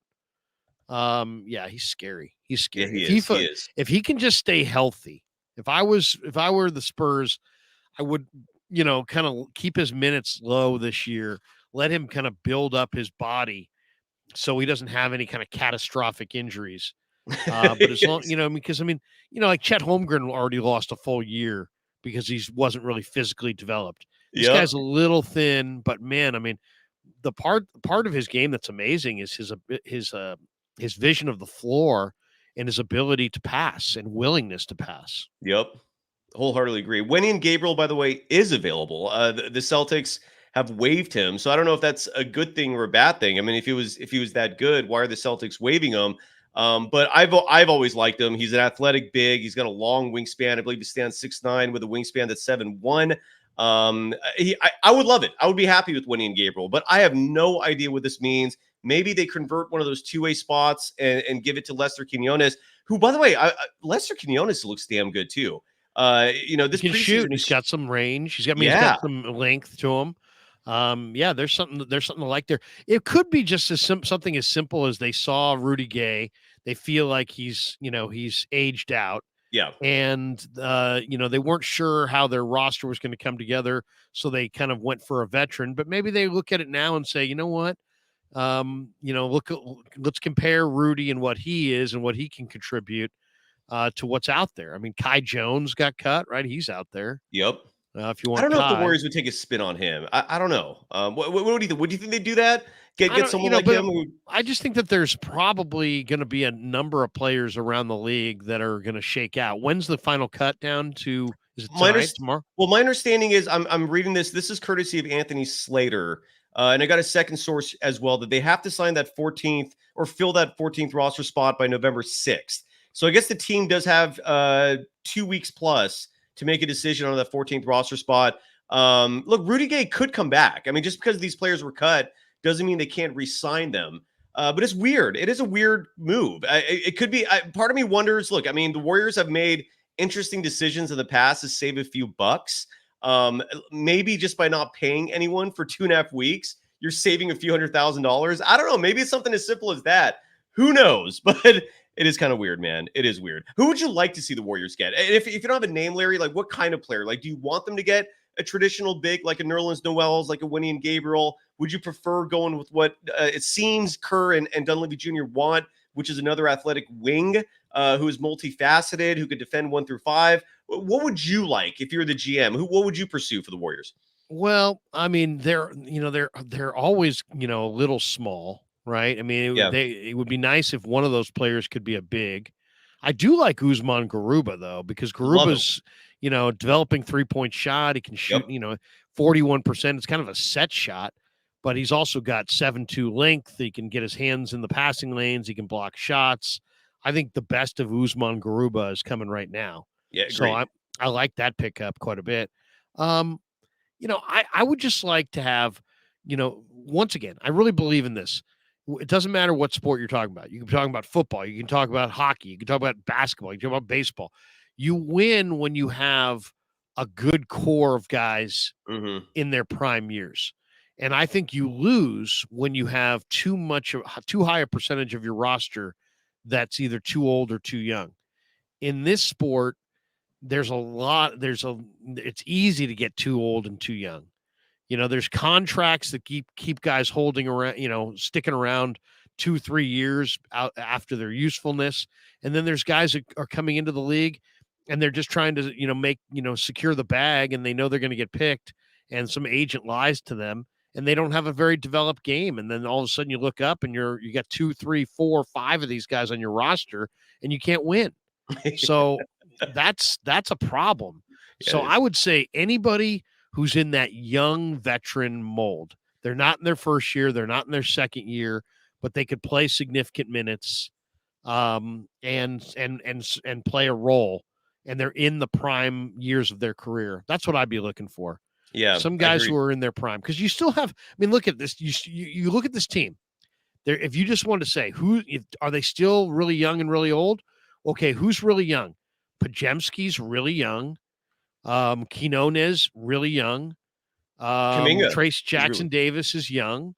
He's scary. He's scary. Yeah, he is. If he can just stay healthy, if I were the Spurs, I would, kind of keep his minutes low this year, let him kind of build up his body so he doesn't have any kind of catastrophic injuries. But as long, because like Chet Holmgren already lost a full year because he wasn't really physically developed. This guy's a little thin, but man, I mean, the part of his game that's amazing is his vision of the floor and his ability to pass and willingness to pass. Yep. Wholeheartedly agree. Wenyen Gabriel, by the way, is available. The Celtics have waived him. So I don't know if that's a good thing or a bad thing. I mean, if he was that good, why are the Celtics waiving him? But I've always liked him. He's an athletic big. He's got a long wingspan. I believe he stands 6'9" with a wingspan that's 7'1". I would love it. I would be happy with Winnie and Gabriel, but I have no idea what this means. Maybe they convert one of those two-way spots and give it to Lester Quinones, who, by the way, Lester Quinones looks damn good too. This he can shoot. He's got some range. He's got some length to him. There's something to like there. It could be just something as simple as they saw Rudy Gay. They feel like he's aged out. Yeah. And, they weren't sure how their roster was going to come together. So they kind of went for a veteran, but maybe they look at it now and say, you know what? Let's compare Rudy and what he is and what he can contribute to what's out there. I mean, Kai Jones got cut, right? He's out there. Yep. If you want, I don't know if the Warriors would take a spin on him. I don't know. What do you think? Would you think they'd do that? Get someone like him? I just think that there's probably going to be a number of players around the league that are going to shake out. When's the final cut down to? Is it tonight, tomorrow? Well, my understanding is I'm reading this. This is courtesy of Anthony Slater, and I got a second source as well that they have to sign that 14th or fill that 14th roster spot by November 6th. So I guess the team does have 2 weeks plus to make a decision on that 14th roster spot. Look, Rudy Gay could come back. I mean, just because these players were cut doesn't mean they can't re-sign them. But it's weird. It is a weird move. It could be. Part of me wonders, look, I mean, the Warriors have made interesting decisions in the past to save a few bucks. Maybe just by not paying anyone for 2.5 weeks, you're saving a few $100,000. I don't know. Maybe it's something as simple as that. Who knows? But it is kind of weird, man. It is weird. Who would you like to see the Warriors get? And if you don't have a name, Larry, like what kind of player? Like, do you want them to get a traditional big, like a Nerlens Noel's, like a Winnie and Gabriel? Would you prefer going with what it seems Kerr and Dunleavy Jr. want, which is another athletic wing who is multifaceted, who could defend 1 through 5? What would you like if you're the GM? What would you pursue for the Warriors? Well, I mean, they're always, a little small. Right. I mean, it would be nice if one of those players could be a big. I do like Usman Garuba, though, because Garuba's, developing 3-point shot. He can shoot, 41%. It's kind of a set shot, but he's also got 7'2" length. He can get his hands in the passing lanes. He can block shots. I think the best of Usman Garuba is coming right now. Yeah. So I like that pickup quite a bit. I would just like to have, once again, I really believe in this. It doesn't matter what sport you're talking about. You can be talking about football. You can talk about hockey. You can talk about basketball. You can talk about baseball. You win when you have a good core of guys in their prime years. And I think you lose when you have too high a percentage of your roster that's either too old or too young. In this sport, it's easy to get too old and too young. There's contracts that keep guys holding around, sticking around 2-3 years out after their usefulness. And then there's guys that are coming into the league and they're just trying to, secure the bag, and they know they're going to get picked, and some agent lies to them and they don't have a very developed game. And then all of a sudden you look up and you got 2, 3, 4, 5 of these guys on your roster and you can't win. So that's a problem. Yeah. So I would say anybody who's in that young veteran mold. They're not in their first year. They're not in their second year, but they could play significant minutes and play a role, and they're in the prime years of their career. That's what I'd be looking for. Yeah. Some guys who are in their prime, because you still have, look at this. You look at this team there. If you just want to say are they still really young and really old? Okay. Who's really young? Pajemski's really young. Quinones, really young. Trace Jackson Davis is young.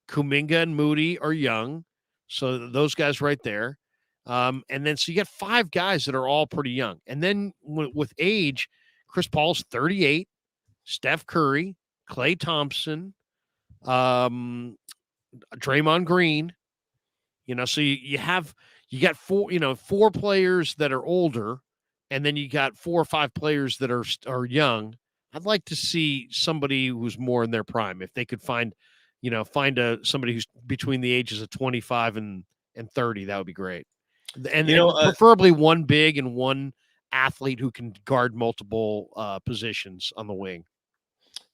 Kuminga and Moody are young. So those guys right there. And then so you got 5 guys that are all pretty young. And then with age, Chris Paul's 38, Steph Curry, Klay Thompson, Draymond Green. So you got 4 players that are older. And then you got 4 or 5 players that are young. I'd like to see somebody who's more in their prime. If they could find somebody who's between the ages of 25 and 30, that would be great. And preferably one big and one athlete who can guard multiple positions on the wing.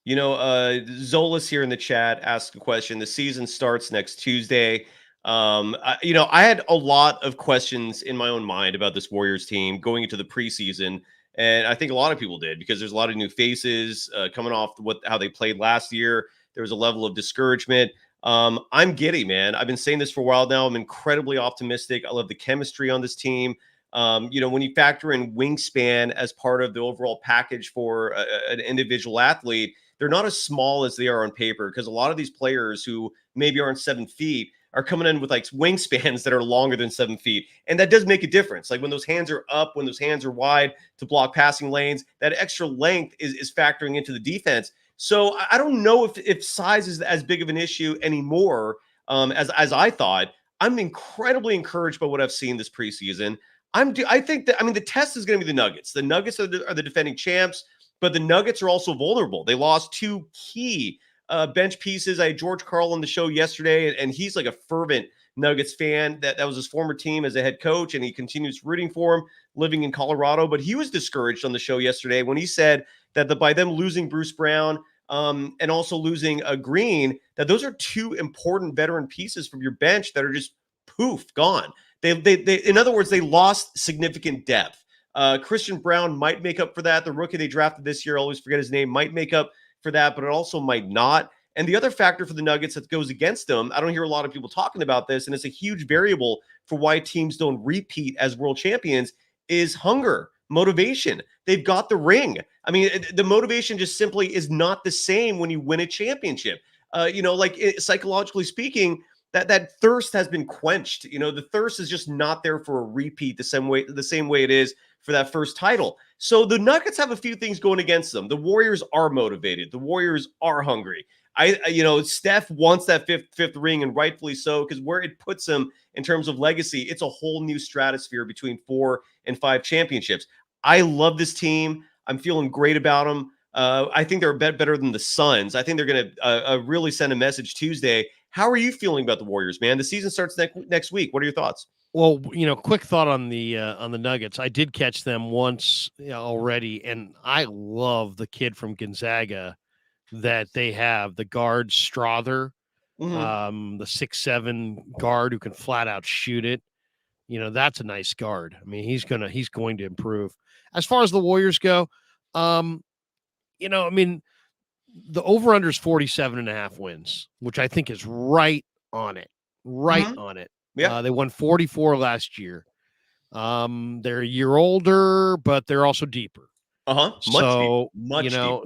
Zolas here in the chat asked a question. The season starts next Tuesday. I had a lot of questions in my own mind about this Warriors team going into the preseason. And I think a lot of people did, because there's a lot of new faces coming off how they played last year. There was a level of discouragement. I'm giddy, man. I've been saying this for a while now. I'm incredibly optimistic. I love the chemistry on this team. When you factor in wingspan as part of the overall package for an individual athlete, they're not as small as they are on paper, because a lot of these players who maybe aren't 7 feet are coming in with like wingspans that are longer than 7 feet. And that does make a difference. Like when those hands are up, when those hands are wide to block passing lanes, that extra length is factoring into the defense. So I don't know if size is as big of an issue anymore as I thought. I'm incredibly encouraged by what I've seen this preseason. I think that, the test is going to be the Nuggets. The Nuggets are the defending champs, but the Nuggets are also vulnerable. They lost 2 key bench pieces. I had George Karl on the show yesterday, and he's like a fervent Nuggets fan. That was his former team as a head coach, and he continues rooting for him living in Colorado. But he was discouraged on the show yesterday when he said that by them losing Bruce Brown and also losing Green, that those are 2 important veteran pieces from your bench that are just poof, gone. They in other words, they lost significant depth. Christian Brown might make up for that. The rookie they drafted this year, I always forget his name, might make up for that, but it also might not. And the other factor for the Nuggets that goes against them, I don't hear a lot of people talking about this, and it's a huge variable for why teams don't repeat as world champions, is hunger, motivation. They've got the ring. The motivation just simply is not the same when you win a championship. Psychologically speaking, that thirst has been quenched. The thirst is just not there for a repeat the same way it is for that first title. So the Nuggets have a few things going against them. The Warriors are motivated. The Warriors are hungry. Steph wants that fifth ring, and rightfully so, because where it puts him in terms of legacy, it's a whole new stratosphere between 4 and 5 championships. I love this team. I'm feeling great about them. I think they're a bit better than the Suns. I think they're going to really send a message Tuesday. How are you feeling about the Warriors, man? The season starts next week. What are your thoughts? Well, quick thought on the Nuggets. I did catch them once already, and I love the kid from Gonzaga that they have, the guard Strother, the 6'7" guard who can flat out shoot it. That's a nice guard. He's going to improve. As far as the Warriors go, the over-under is 47.5 wins, which I think is right on it. On it. Yeah. They won 44 last year. They're a year older, but they're also deeper. Much deeper.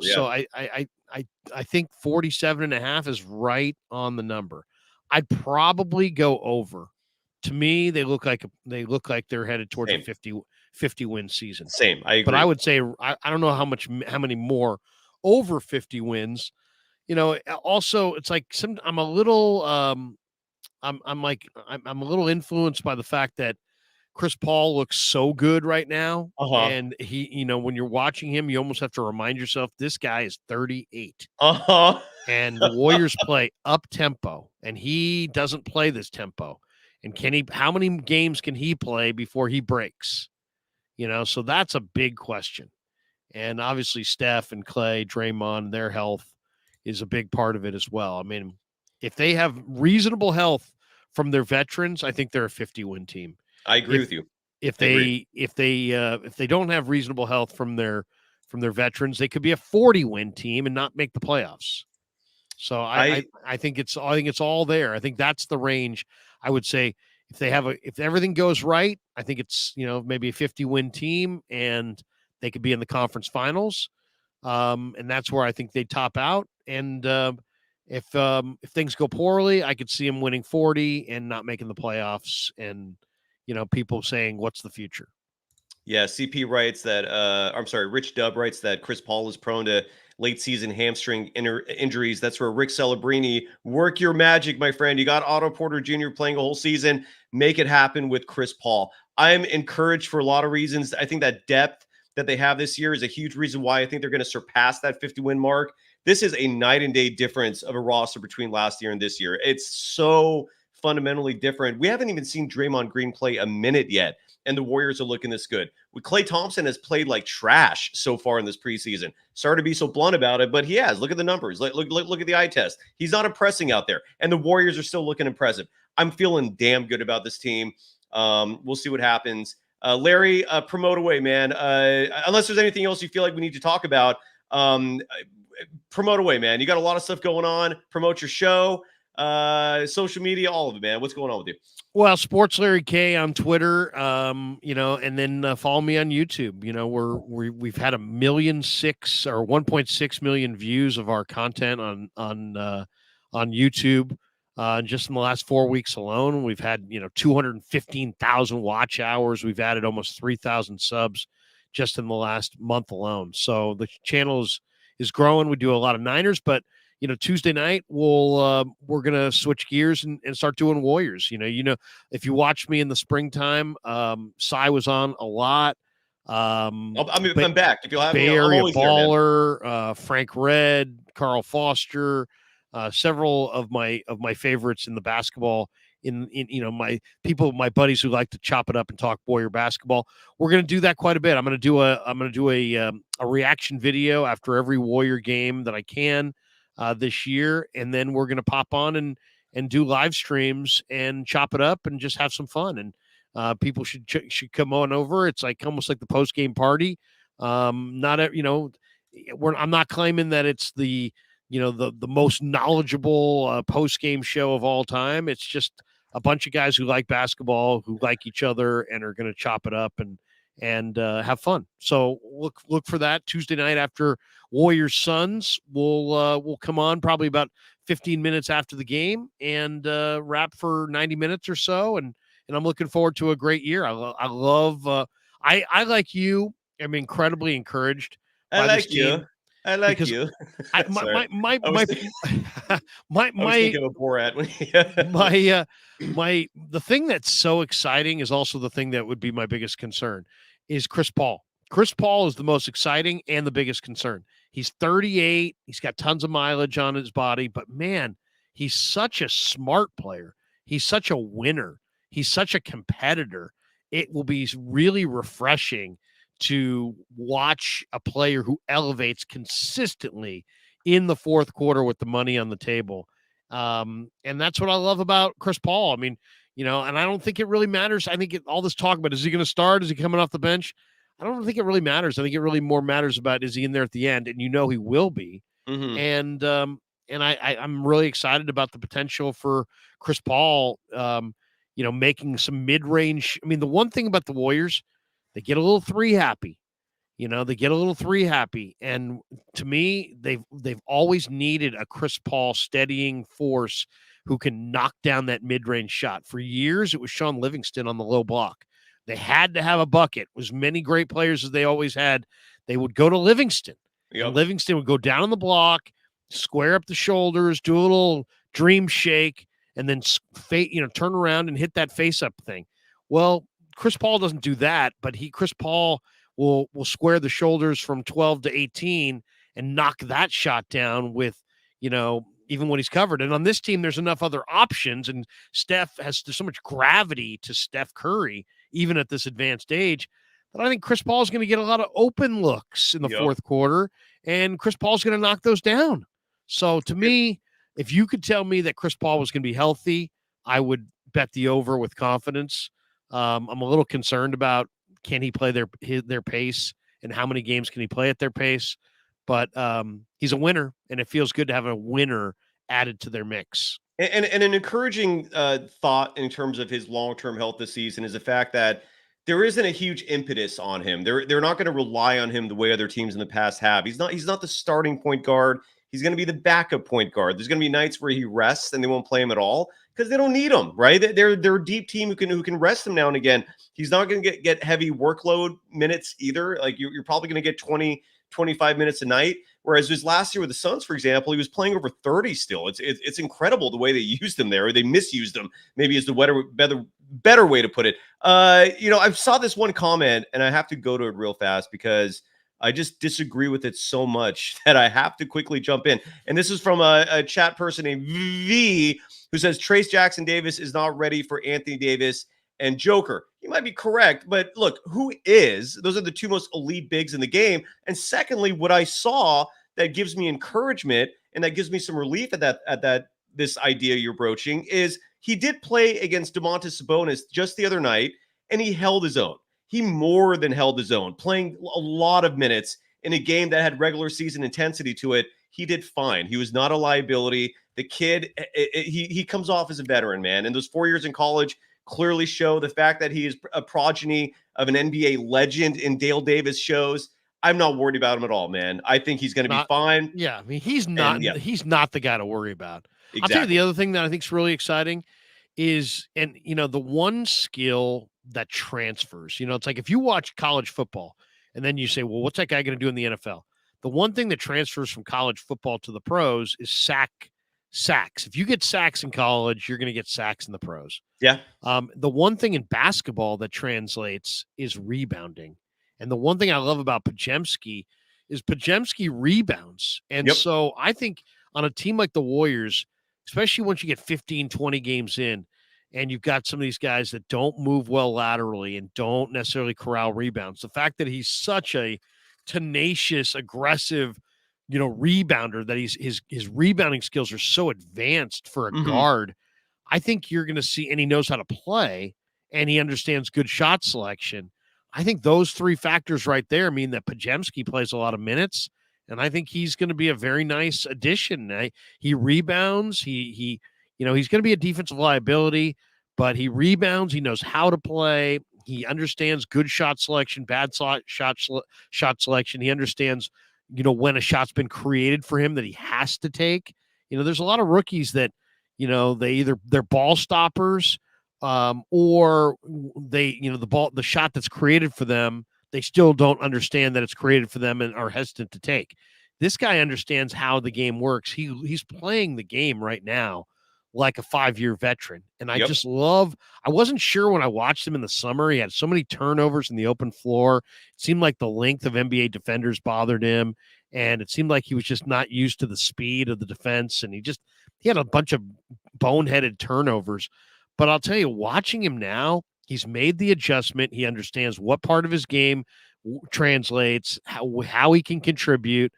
Yeah. So I think 47.5 is right on the number. I'd probably go over. To me, they look like they're headed towards a 50 win season. Same. I agree. But I would say I don't know how many more over 50 wins. Also it's like I'm a little I'm a little influenced by the fact that Chris Paul looks so good right now. And he, when you're watching him, you almost have to remind yourself this guy is 38. And the Warriors play up tempo, and he doesn't play this tempo. And how many games can he play before he breaks? So that's a big question. And obviously Steph and Clay, Draymond, their health is a big part of it as well. If they have reasonable health from their veterans, I think they're a 50-win team. I agree with you. If they don't have reasonable health from their veterans, they could be a 40-win team and not make the playoffs. So I think it's all there. I think that's the range. I would say if everything goes right, I think it's maybe a 50-win team, and they could be in the conference finals. And that's where I think they top out. And if things go poorly, I could see them winning 40 and not making the playoffs. And people saying, "What's the future?" Yeah, CP writes that. Rich Dub writes that Chris Paul is prone to late season hamstring injuries. That's where Rick Celebrini, work your magic, my friend. You got Otto Porter Jr. playing a whole season. Make it happen with Chris Paul. I'm encouraged for a lot of reasons. I think that depth that they have this year is a huge reason why I think they're going to surpass that 50-win mark. This is a night and day difference of a roster between last year and this year. It's so fundamentally different. We haven't even seen Draymond Green play a minute yet, and the Warriors are looking this good. Klay Thompson has played like trash so far in this preseason. Sorry to be so blunt about it, but he has. Look at the numbers. Look at the eye test. He's not impressing out there, and the Warriors are still looking impressive. I'm feeling damn good about this team. We'll see what happens. Larry, promote away, man. Unless there's anything else you feel like we need to talk about, promote away, man. You got a lot of stuff going on. Promote your show, social media, all of it, man. What's going on with you? Well, Sports Larry K on Twitter, and then follow me on YouTube. We've had 1.6 million views of our content on YouTube. Just in the last 4 weeks alone, we've had 215,000 watch hours. We've added almost 3,000 subs just in the last month alone. So the channel is growing. We do a lot of Niners, but Tuesday night we're gonna switch gears and start doing Warriors. If you watch me in the springtime, Cy was on a lot. I'm back. If you'll have Bay me, Area I'm Baller, Frank Red, Carl Foster, several of my favorites in the basketball. My buddies who like to chop it up and talk Warrior basketball. We're going to do that quite a bit. I'm going to do a reaction video after every Warrior game that I can this year, and then we're going to pop on and do live streams and chop it up and just have some fun. And people should come on over. It's like almost like the post-game party. I'm not claiming that it's the most knowledgeable post-game show of all time. It's just a bunch of guys who like basketball, who like each other, and are going to chop it up and have fun. So look for that Tuesday night after Warriors Suns. We'll come on probably about 15 minutes after the game and wrap for 90 minutes or so. And I'm looking forward to a great year. I love. I like you. I'm incredibly encouraged. I like you. I like you. My the thing that's so exciting is also the thing that would be my biggest concern is Chris Paul. Chris Paul is the most exciting and the biggest concern. He's 38. He's got tons of mileage on his body, but man, he's such a smart player. He's such a winner. He's such a competitor. It will be really refreshing to watch a player who elevates consistently in the fourth quarter with the money on the table. And that's what I love about Chris Paul. I mean, and I don't think it really matters. I think all this talk about, is he going to start? Is he coming off the bench? I don't think it really matters. I think it really more matters about, is he in there at the end? And he will be. Mm-hmm. And I'm really excited about the potential for Chris Paul, making some mid-range. I mean, the one thing about the Warriors, they get a little three happy. And to me, they've always needed a Chris Paul steadying force who can knock down that mid-range shot. For years, it was Sean Livingston on the low block. They had to have a bucket. As many great players as they always had, they would go to Livingston. Yep. And Livingston would go down on the block, square up the shoulders, do a little dream shake, and then turn around and hit that face-up thing. Well, Chris Paul doesn't do that, but Chris Paul will square the shoulders from 12 to 18 and knock that shot down with, even when he's covered. And on this team, there's enough other options, and there's so much gravity to Steph Curry, even at this advanced age, that I think Chris Paul is going to get a lot of open looks in the fourth quarter, and Chris Paul's going to knock those down. So to me, if you could tell me that Chris Paul was going to be healthy, I would bet the over with confidence. I'm a little concerned about, can he play their pace, and how many games can he play at their pace? But he's a winner, and it feels good to have a winner added to their mix. And an encouraging thought in terms of his long-term health this season is the fact that there isn't a huge impetus on him. They're not going to rely on him the way other teams in the past have. He's not the starting point guard. He's going to be the backup point guard. There's going to be nights where he rests and they won't play him at all because they don't need him, right? They're a deep team who can rest him now and again. He's not going to get heavy workload minutes either. Like you're probably going to get 20, 25 minutes a night. Whereas his last year with the Suns, for example, he was playing over 30 still. It's incredible the way they used him there, or they misused him, maybe is the better way to put it. I saw this one comment, and I have to go to it real fast because I just disagree with it so much that I have to quickly jump in. And this is from a chat person named V, who says Trace Jackson Davis is not ready for Anthony Davis and Joker. You might be correct, but look, who is? Those are the two most elite bigs in the game. And secondly, what I saw that gives me encouragement and that gives me some relief at this idea you're broaching is he did play against Domantas Sabonis just the other night, and he held his own. he more than held his own, playing a lot of minutes in a game that had regular season intensity to it. He did fine. He was not a liability. The kid, he comes off as a veteran, man. And those 4 years in college clearly show the fact that he is a progeny of an NBA legend in Dale Davis shows. I'm not worried about him at all, man. I think he's going to be fine. Yeah, I mean, he's not the guy to worry about. Exactly. I'll tell you the other thing that I think is really exciting is, and the one skill that transfers, it's like if you watch college football and then you say, well, what's that guy going to do in the NFL? The one thing that transfers from college football to the pros is sacks. If you get sacks in college, you're going to get sacks in the pros. Yeah. The one thing in basketball that translates is rebounding. And the one thing I love about Podziemski is Podziemski rebounds. And so I think on a team like the Warriors, especially once you get 15, 20 games in, and you've got some of these guys that don't move well laterally and don't necessarily corral rebounds, the fact that he's such a tenacious, aggressive, rebounder, that his rebounding skills are so advanced for a guard, I think you're going to see, and he knows how to play, and he understands good shot selection. I think those three factors right there mean that Podziemski plays a lot of minutes, and I think he's going to be a very nice addition. He rebounds. He's going to be a defensive liability, but he rebounds. He knows how to play. He understands good shot selection, bad shot selection. He understands, when a shot's been created for him that he has to take. There's a lot of rookies that, they're ball stoppers, or they, the shot that's created for them, they still don't understand that it's created for them and are hesitant to take. This guy understands how the game works. He's playing the game right now like a 5-year veteran. And I just love, I wasn't sure when I watched him in the summer. He had so many turnovers in the open floor. It seemed like the length of NBA defenders bothered him. And it seemed like he was just not used to the speed of the defense. And he had a bunch of boneheaded turnovers. But I'll tell you, watching him now, he's made the adjustment. He understands what part of his game translates, how he can contribute.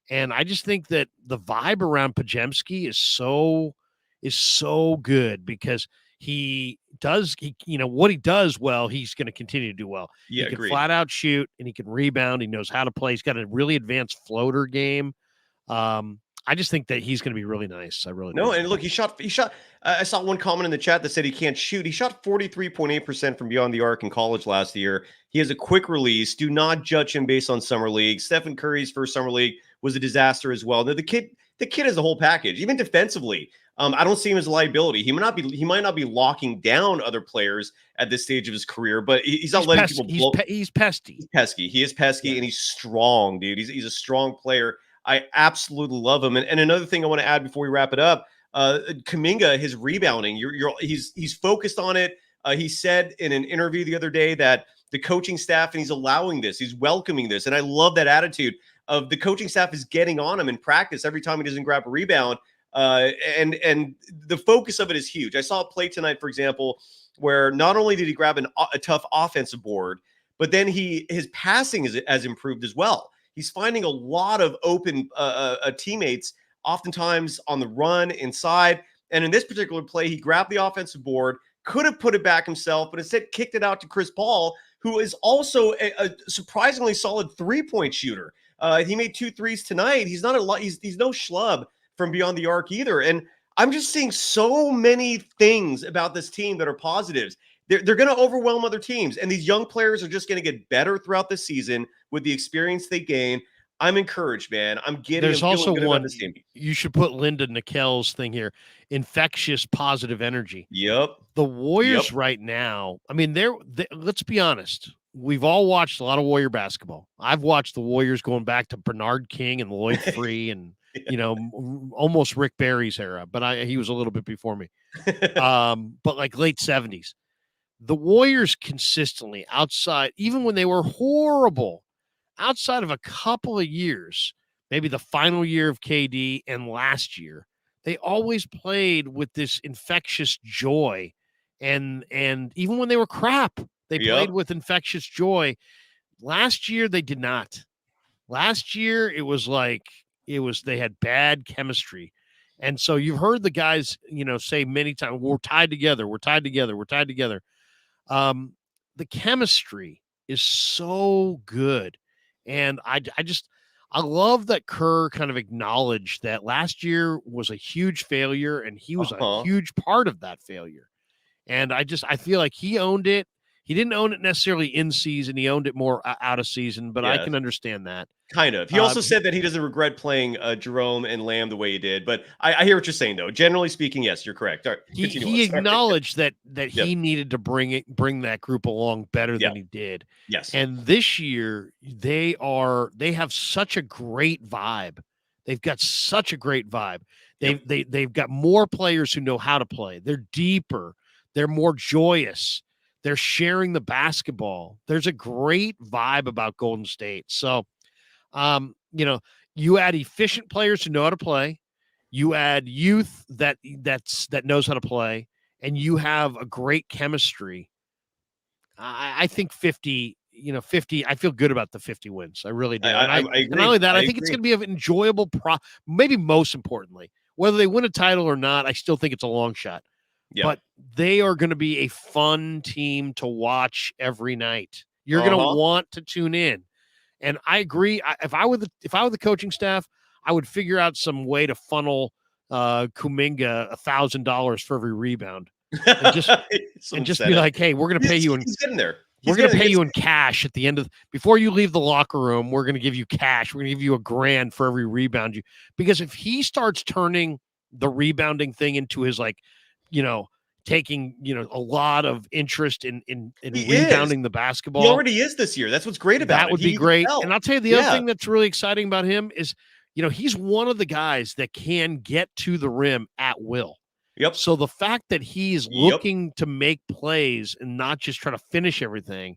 And I just think that the vibe around Podziemski is so good, because what he does well, he's going to continue to do well. Yeah, he can agreed. flat out shoot, and he can rebound. He knows how to play. He's got a really advanced floater game. I just think that he's going to be really nice. I really do. And look, he shot. I saw one comment in the chat that said he can't shoot. He shot 43.8% from beyond the arc in college last year. He has a quick release. Do not judge him based on summer league. Stephen Curry's first summer league was a disaster as well. Now, the kid has the whole package, even defensively. I don't see him as a liability. He might not be locking down other players at this stage of his career, but he's not letting people blow. He's pesky. He's pesky. He is pesky, and he's strong, dude. He's a strong player. I absolutely love him. And another thing I want to add before we wrap it up, Kuminga, his rebounding, he's focused on it. He said in an interview the other day that the coaching staff, and he's allowing this, he's welcoming this. And I love that attitude of the coaching staff is getting on him in practice every time he doesn't grab a rebound. And the focus of it is huge. I saw a play tonight, for example, where not only did he grab a tough offensive board, but then his passing has improved as well. He's finding a lot of open teammates, oftentimes on the run inside. And in this particular play, he grabbed the offensive board, could have put it back himself, but instead kicked it out to Chris Paul, who is also a surprisingly solid three-point shooter. He made 2 threes tonight. He's no schlub from beyond the arc either. And I'm just seeing so many things about this team that are positives. They're going to overwhelm other teams, and these young players are just going to get better throughout the season with the experience they gain. I'm encouraged, man. There's also one you should put Linda Nikel's thing here: infectious positive energy. Yep. The Warriors right now. I mean, let's be honest. We've all watched a lot of Warrior basketball. I've watched the Warriors going back to Bernard King and Lloyd Free and almost Rick Barry's era, but he was a little bit before me. But like late 70s. The Warriors consistently outside, even when they were horrible, outside of a couple of years, maybe the final year of KD and last year, they always played with this infectious joy. And even when they were crap, they played with infectious joy. Last year, they did not. Last year, they had bad chemistry. And so you've heard the guys, say many times, we're tied together. We're tied together. We're tied together. The chemistry is so good. And I love that Kerr kind of acknowledged that last year was a huge failure and he was a huge part of that failure. And I feel like he owned it. He didn't own it necessarily in season. He owned it more out of season, but I can understand that. Kind of. He also said that he doesn't regret playing Jerome and Lamb the way he did. But I hear what you're saying, though. Generally speaking, yes, you're correct. Right, he acknowledged that he needed to bring that group along better than he did. Yes. And this year they have such a great vibe. They've got such a great vibe. They've got more players who know how to play. They're deeper. They're more joyous. They're sharing the basketball. There's a great vibe about Golden State. So, you add efficient players who know how to play, you add youth that knows how to play, and you have a great chemistry. I think 50, 50, I feel good about the 50 wins. I really do. I agree. And not only that, I think it's going to be an enjoyable maybe most importantly, whether they win a title or not, I still think it's a long shot. Yeah. But they are going to be a fun team to watch every night. You're going to want to tune in. And I agree. If I were the coaching staff, I would figure out some way to funnel Kuminga $1,000 for every rebound, and just be like, "Hey, we're going to pay you in. We're going to pay you in cash at the end of before you leave the locker room. We're going to give you cash. We're going to give you $1,000 for every rebound because if he starts turning the rebounding thing into his taking a lot of interest in rebounding the basketball. He already is this year. That's what's great about it. That would be great. And I'll tell you the other thing that's really exciting about him is, he's one of the guys that can get to the rim at will. Yep. So the fact that he's looking to make plays and not just try to finish everything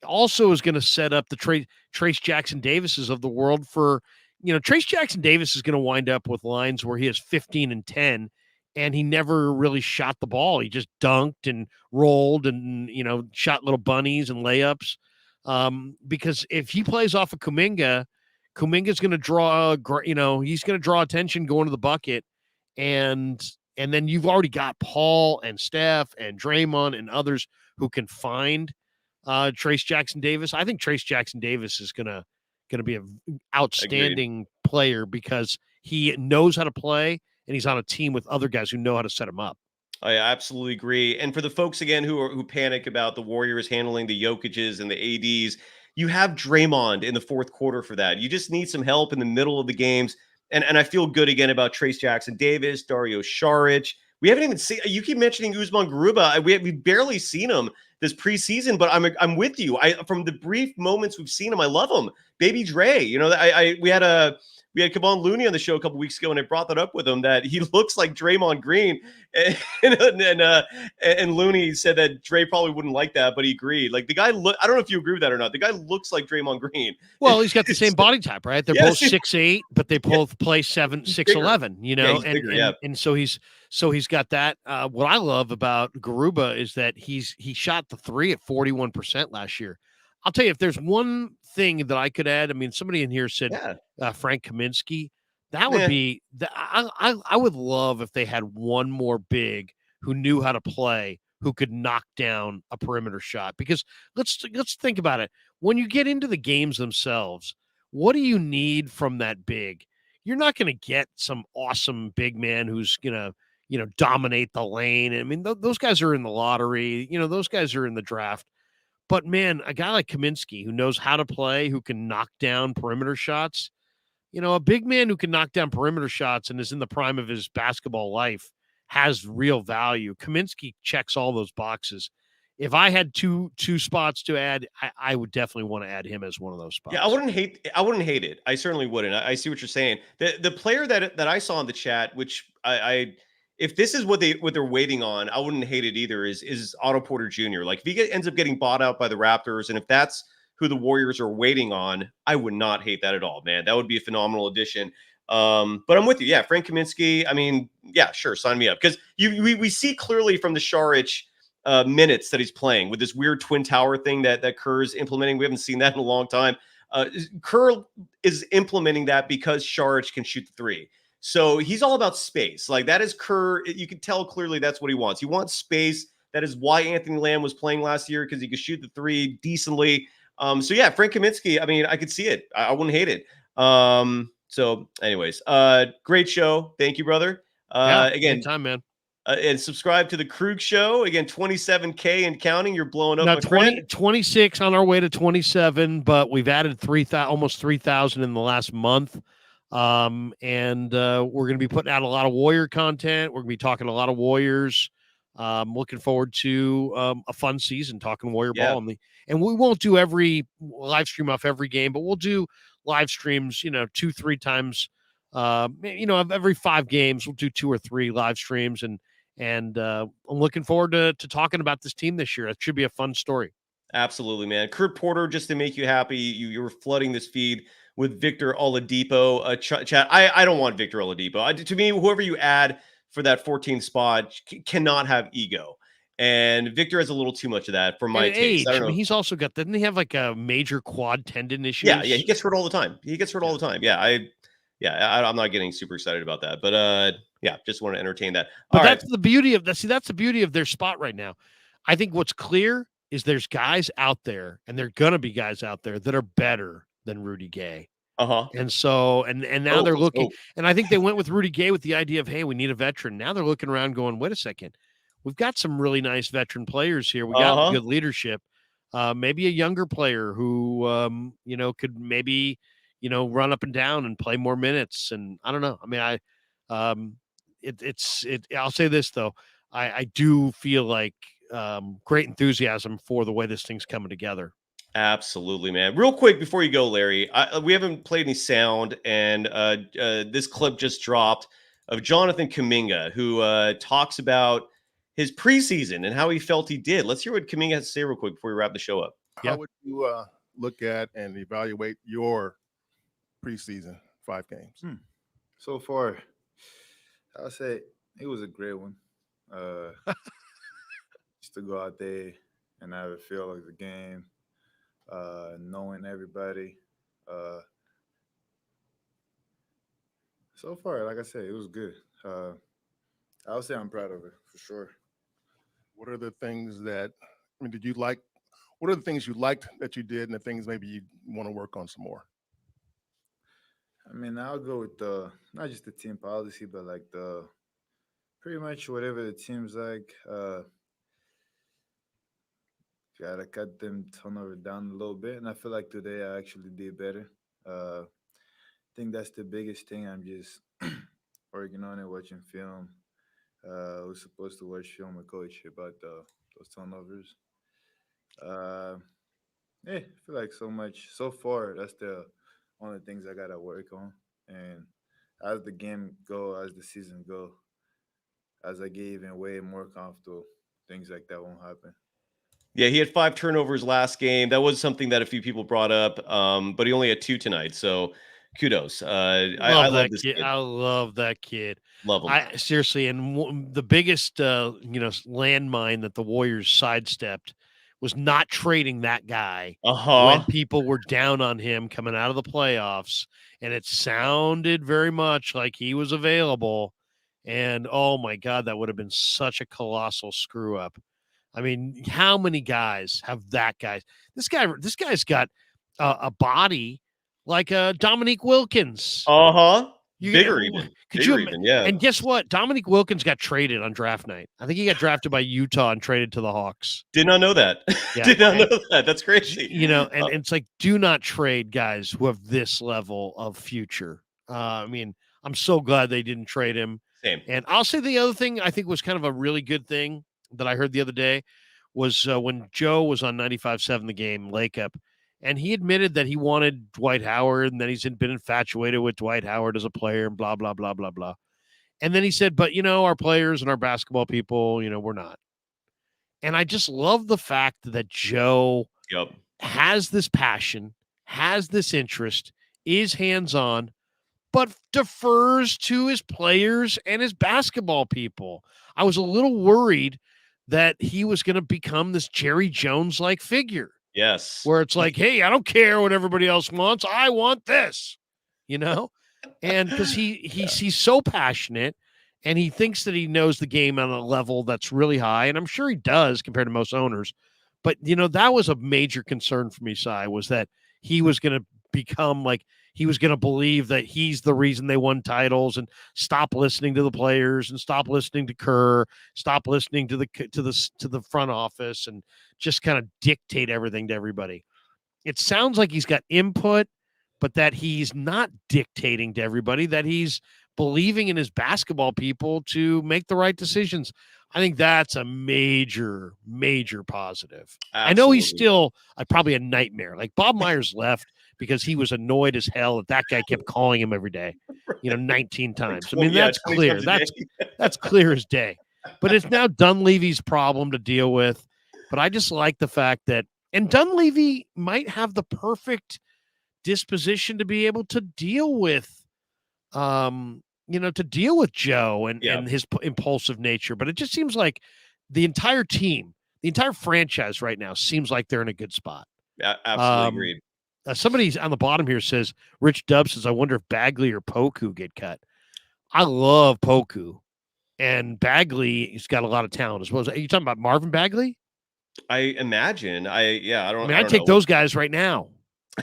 also is going to set up the Trace Jackson Davises of the world for, Trace Jackson Davis is going to wind up with lines where he has 15 and 10. And he never really shot the ball. He just dunked and rolled and, shot little bunnies and layups. Because if he plays off of Kuminga's going to draw, he's going to draw attention going to the bucket. And then you've already got Paul and Steph and Draymond and others who can find Trace Jackson Davis. I think Trace Jackson Davis is going to be an outstanding player because he knows how to play. And he's on a team with other guys who know how to set him up. I absolutely agree. And for the folks, again, who panic about the Warriors handling the Jokic's and the ADs, you have Draymond in the fourth quarter for that. You just need some help in the middle of the games. And I feel good, again, about Trace Jackson Davis, Dario Saric. We haven't even seen – you keep mentioning Usman Garuba. We've barely seen him this preseason, but I'm with you. From the brief moments we've seen him, I love him. Baby Dre, we had Kevon Looney on the show a couple weeks ago, and I brought that up with him that he looks like Draymond Green, and Looney said that Dre probably wouldn't like that, but he agreed. Like the guy, I don't know if you agree with that or not. The guy looks like Draymond Green. Well, he's got the same body type, right? They're both 6'8", but they both play 6'11". And so he's got that. What I love about Garuba is that he shot the three at 41% last year. I'll tell you, if there's one thing that I could add, I mean, somebody in here said Frank Kaminsky. That would be I would love if they had one more big who knew how to play, who could knock down a perimeter shot. Because let's think about it. When you get into the games themselves, what do you need from that big? You're not going to get some awesome big man who's going to dominate the lane. I mean, those guys are in the lottery. Those guys are in the draft. But, man, a guy like Kaminsky who knows how to play, who can knock down perimeter shots, a big man who can knock down perimeter shots and is in the prime of his basketball life has real value. Kaminsky checks all those boxes. If I had two spots to add, I would definitely want to add him as one of those spots. Yeah, I wouldn't hate it. I certainly wouldn't. I see what you're saying. The player that I saw in the chat, which I if this is what they're waiting on, I wouldn't hate it either, is Otto Porter Jr. Like if he ends up getting bought out by the Raptors, and if that's who the Warriors are waiting on, I would not hate that at all, man. That would be a phenomenal addition. But I'm with you. Yeah, Frank Kaminsky, I mean, yeah, sure, sign me up. Because we see clearly from the Saric minutes that he's playing with this weird twin tower thing that Kerr's implementing. We haven't seen that in a long time. Kerr is implementing that because Saric can shoot the three. So he's all about space. Like that is Kerr. You can tell clearly that's what he wants. He wants space That is why Anthony Lamb was playing last year, because he could shoot the three decently. So yeah, Frank Kaminsky, I mean, I could see it. I wouldn't hate it. So anyways, great show. Thank you, brother. Again, anytime, man. And subscribe to the Krueg Show. Again, 27K and counting. You're blowing up, now, my friend. 26 on our way to 27, but we've added almost 3,000 in the last month. And we're going to be putting out a lot of Warrior content. We're going to be talking to a lot of Warriors. Looking forward to a fun season talking Warrior ball. And we won't do every live stream off every game, but we'll do live streams, 2-3 times. Every 5 games, we'll do 2 or 3 live streams. And I'm looking forward to talking about this team this year. It should be a fun story. Absolutely, man. Kurt Porter, just to make you happy, you were flooding this feed with Victor Oladipo. Chat. I don't want Victor Oladipo. To me, whoever you add for that 14th spot cannot have ego. And Victor has a little too much of that for my taste. I don't know. He's also got, didn't he have like a major quad tendon issue? Yeah, he gets hurt all the time. I'm not getting super excited about that. But just want to entertain that. But that's the beauty of that's the beauty of their spot right now. I think what's clear is there's guys out there, and there are gonna be guys out there that are better than Rudy Gay. And so and now they're looking, and I think they went with Rudy Gay with the idea of, hey, we need a veteran. Now they're looking around going, wait a second, we've got some really nice veteran players here. We got good leadership. Maybe a younger player who could maybe run up and down and play more minutes. And I don't know. I mean, I'll say this though. I do feel like great enthusiasm for the way this thing's coming together. Absolutely, man. Real quick before you go, Larry, we haven't played any sound, and this clip just dropped of Jonathan Kuminga, who talks about his preseason and how he felt he did. Let's hear what Kuminga has to say real quick before we wrap the show up. How would you look at and evaluate your preseason 5 games? So far, I'll say it was a great one. Just to go out there and have a feel of the game, knowing everybody. So far, like I said, it was good. I would say I'm proud of it for sure. What are the things that did you like? What are the things you liked that you did, and the things maybe you want to work on some more? I mean, I'll go with not just the team policy, but like pretty much whatever the team's like. Gotta cut them turnover down a little bit, and I feel like today I actually did better. I think that's the biggest thing. I'm just working on it, watching film. We're supposed to watch film with coach about those turnovers. I feel like so far that's the only things I gotta work on. And as the game go, as the season go, as I get even way more comfortable, things like that won't happen. Yeah, he had 5 turnovers last game. That was something that a few people brought up, but he only had 2 tonight. So kudos. I love this kid. I love that kid. Love him. Seriously, and the biggest landmine that the Warriors sidestepped was not trading that guy when people were down on him coming out of the playoffs, and it sounded very much like he was available. And oh my God, that would have been such a colossal screw up. I mean, how many guys have that guy? This guy's got a body like a Dominique Wilkins. Bigger even. Yeah. And guess what? Dominique Wilkins got traded on draft night. I think he got drafted by Utah and traded to the Hawks. Did not know that. Yeah. Did not know that. That's crazy. And it's like, do not trade guys who have this level of future. I mean, I'm so glad they didn't trade him. Same. And I'll say the other thing I think was kind of a really good thing that I heard the other day was when Joe was on 95.7 The Game, Lake Up, and he admitted that he wanted Dwight Howard and that he's been infatuated with Dwight Howard as a player and blah, blah, blah, blah, blah. And then he said, but, our players and our basketball people, we're not. And I just love the fact that Joe has this passion, has this interest, is hands-on, but defers to his players and his basketball people. I was a little worried that he was going to become this Jerry Jones-like figure. Yes. Where it's like, hey, I don't care what everybody else wants. I want this, And because he's so passionate and he thinks that he knows the game on a level that's really high, and I'm sure he does compared to most owners. But, that was a major concern for me, Cy, was that he was going to become like he was going to believe that he's the reason they won titles and stop listening to the players and stop listening to Kerr, stop listening to the front office and just kind of dictate everything to everybody. It sounds like he's got input, but that he's not dictating to everybody, that he's believing in his basketball people to make the right decisions. I think that's a major, major positive. Absolutely. I know he's still probably a nightmare. Like Bob Myers left because he was annoyed as hell that guy kept calling him every day, 19 times. I mean, that's clear. That's clear as day. But it's now Dunleavy's problem to deal with. But I just like the fact that, and Dunleavy might have the perfect disposition to be able to deal with, to deal with Joe and his impulsive nature. But it just seems like the entire team, the entire franchise right now seems like they're in a good spot. Yeah, absolutely agreed. Somebody on the bottom here says, Rich Dub says, I wonder if Bagley or Poku get cut. I love Poku. And Bagley has got a lot of talent as well. Are you talking about Marvin Bagley? I imagine. I take those guys right now.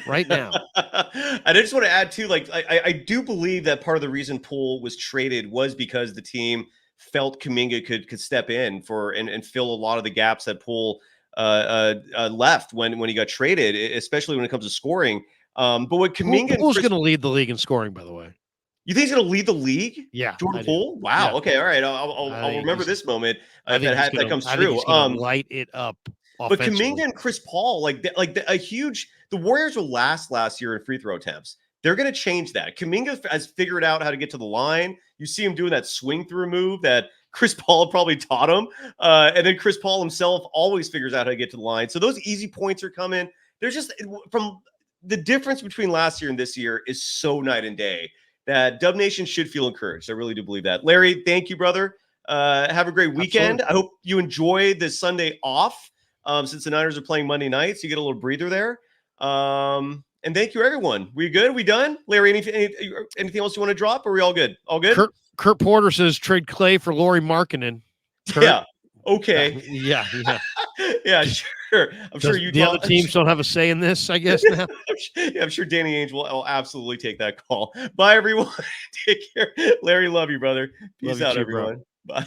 Right now. And I just want to add too, like I do believe that part of the reason Poole was traded was because the team felt Kuminga could step in for and fill a lot of the gaps that Poole left when he got traded, especially when it comes to scoring. But what Kuminga Poole's going to lead the league in scoring, by the way. You think he's going to lead the league? Yeah, Jordan Poole. Wow. Yeah. Okay. All right. I'll remember this moment if that comes true. He's going to light it up. But Kuminga and Chris Paul, the Warriors were last year in free throw attempts. They're going to change that. Kuminga has figured out how to get to the line. You see him doing that swing through move that Chris Paul probably taught him. And then Chris Paul himself always figures out how to get to the line. So those easy points are coming. There's just from the difference between last year and this year is so night and day that Dub Nation should feel encouraged. I really do believe that. Larry, thank you, brother. Have a great weekend. Absolutely. I hope you enjoy this Sunday off. Since the Niners are playing Monday night, so you get a little breather there. And thank you, everyone. We good? We done? Larry, anything else you want to drop? Or are we all good? All good? Kurt Porter says trade Clay for Lauri Markkanen. Yeah. Okay. Yeah. Yeah, sure. I'm sure you. The other teams don't have a say in this, I guess, now. I'm sure Danny Ainge will absolutely take that call. Bye, everyone. Take care. Larry, love you, brother. Peace out, everyone. Bye.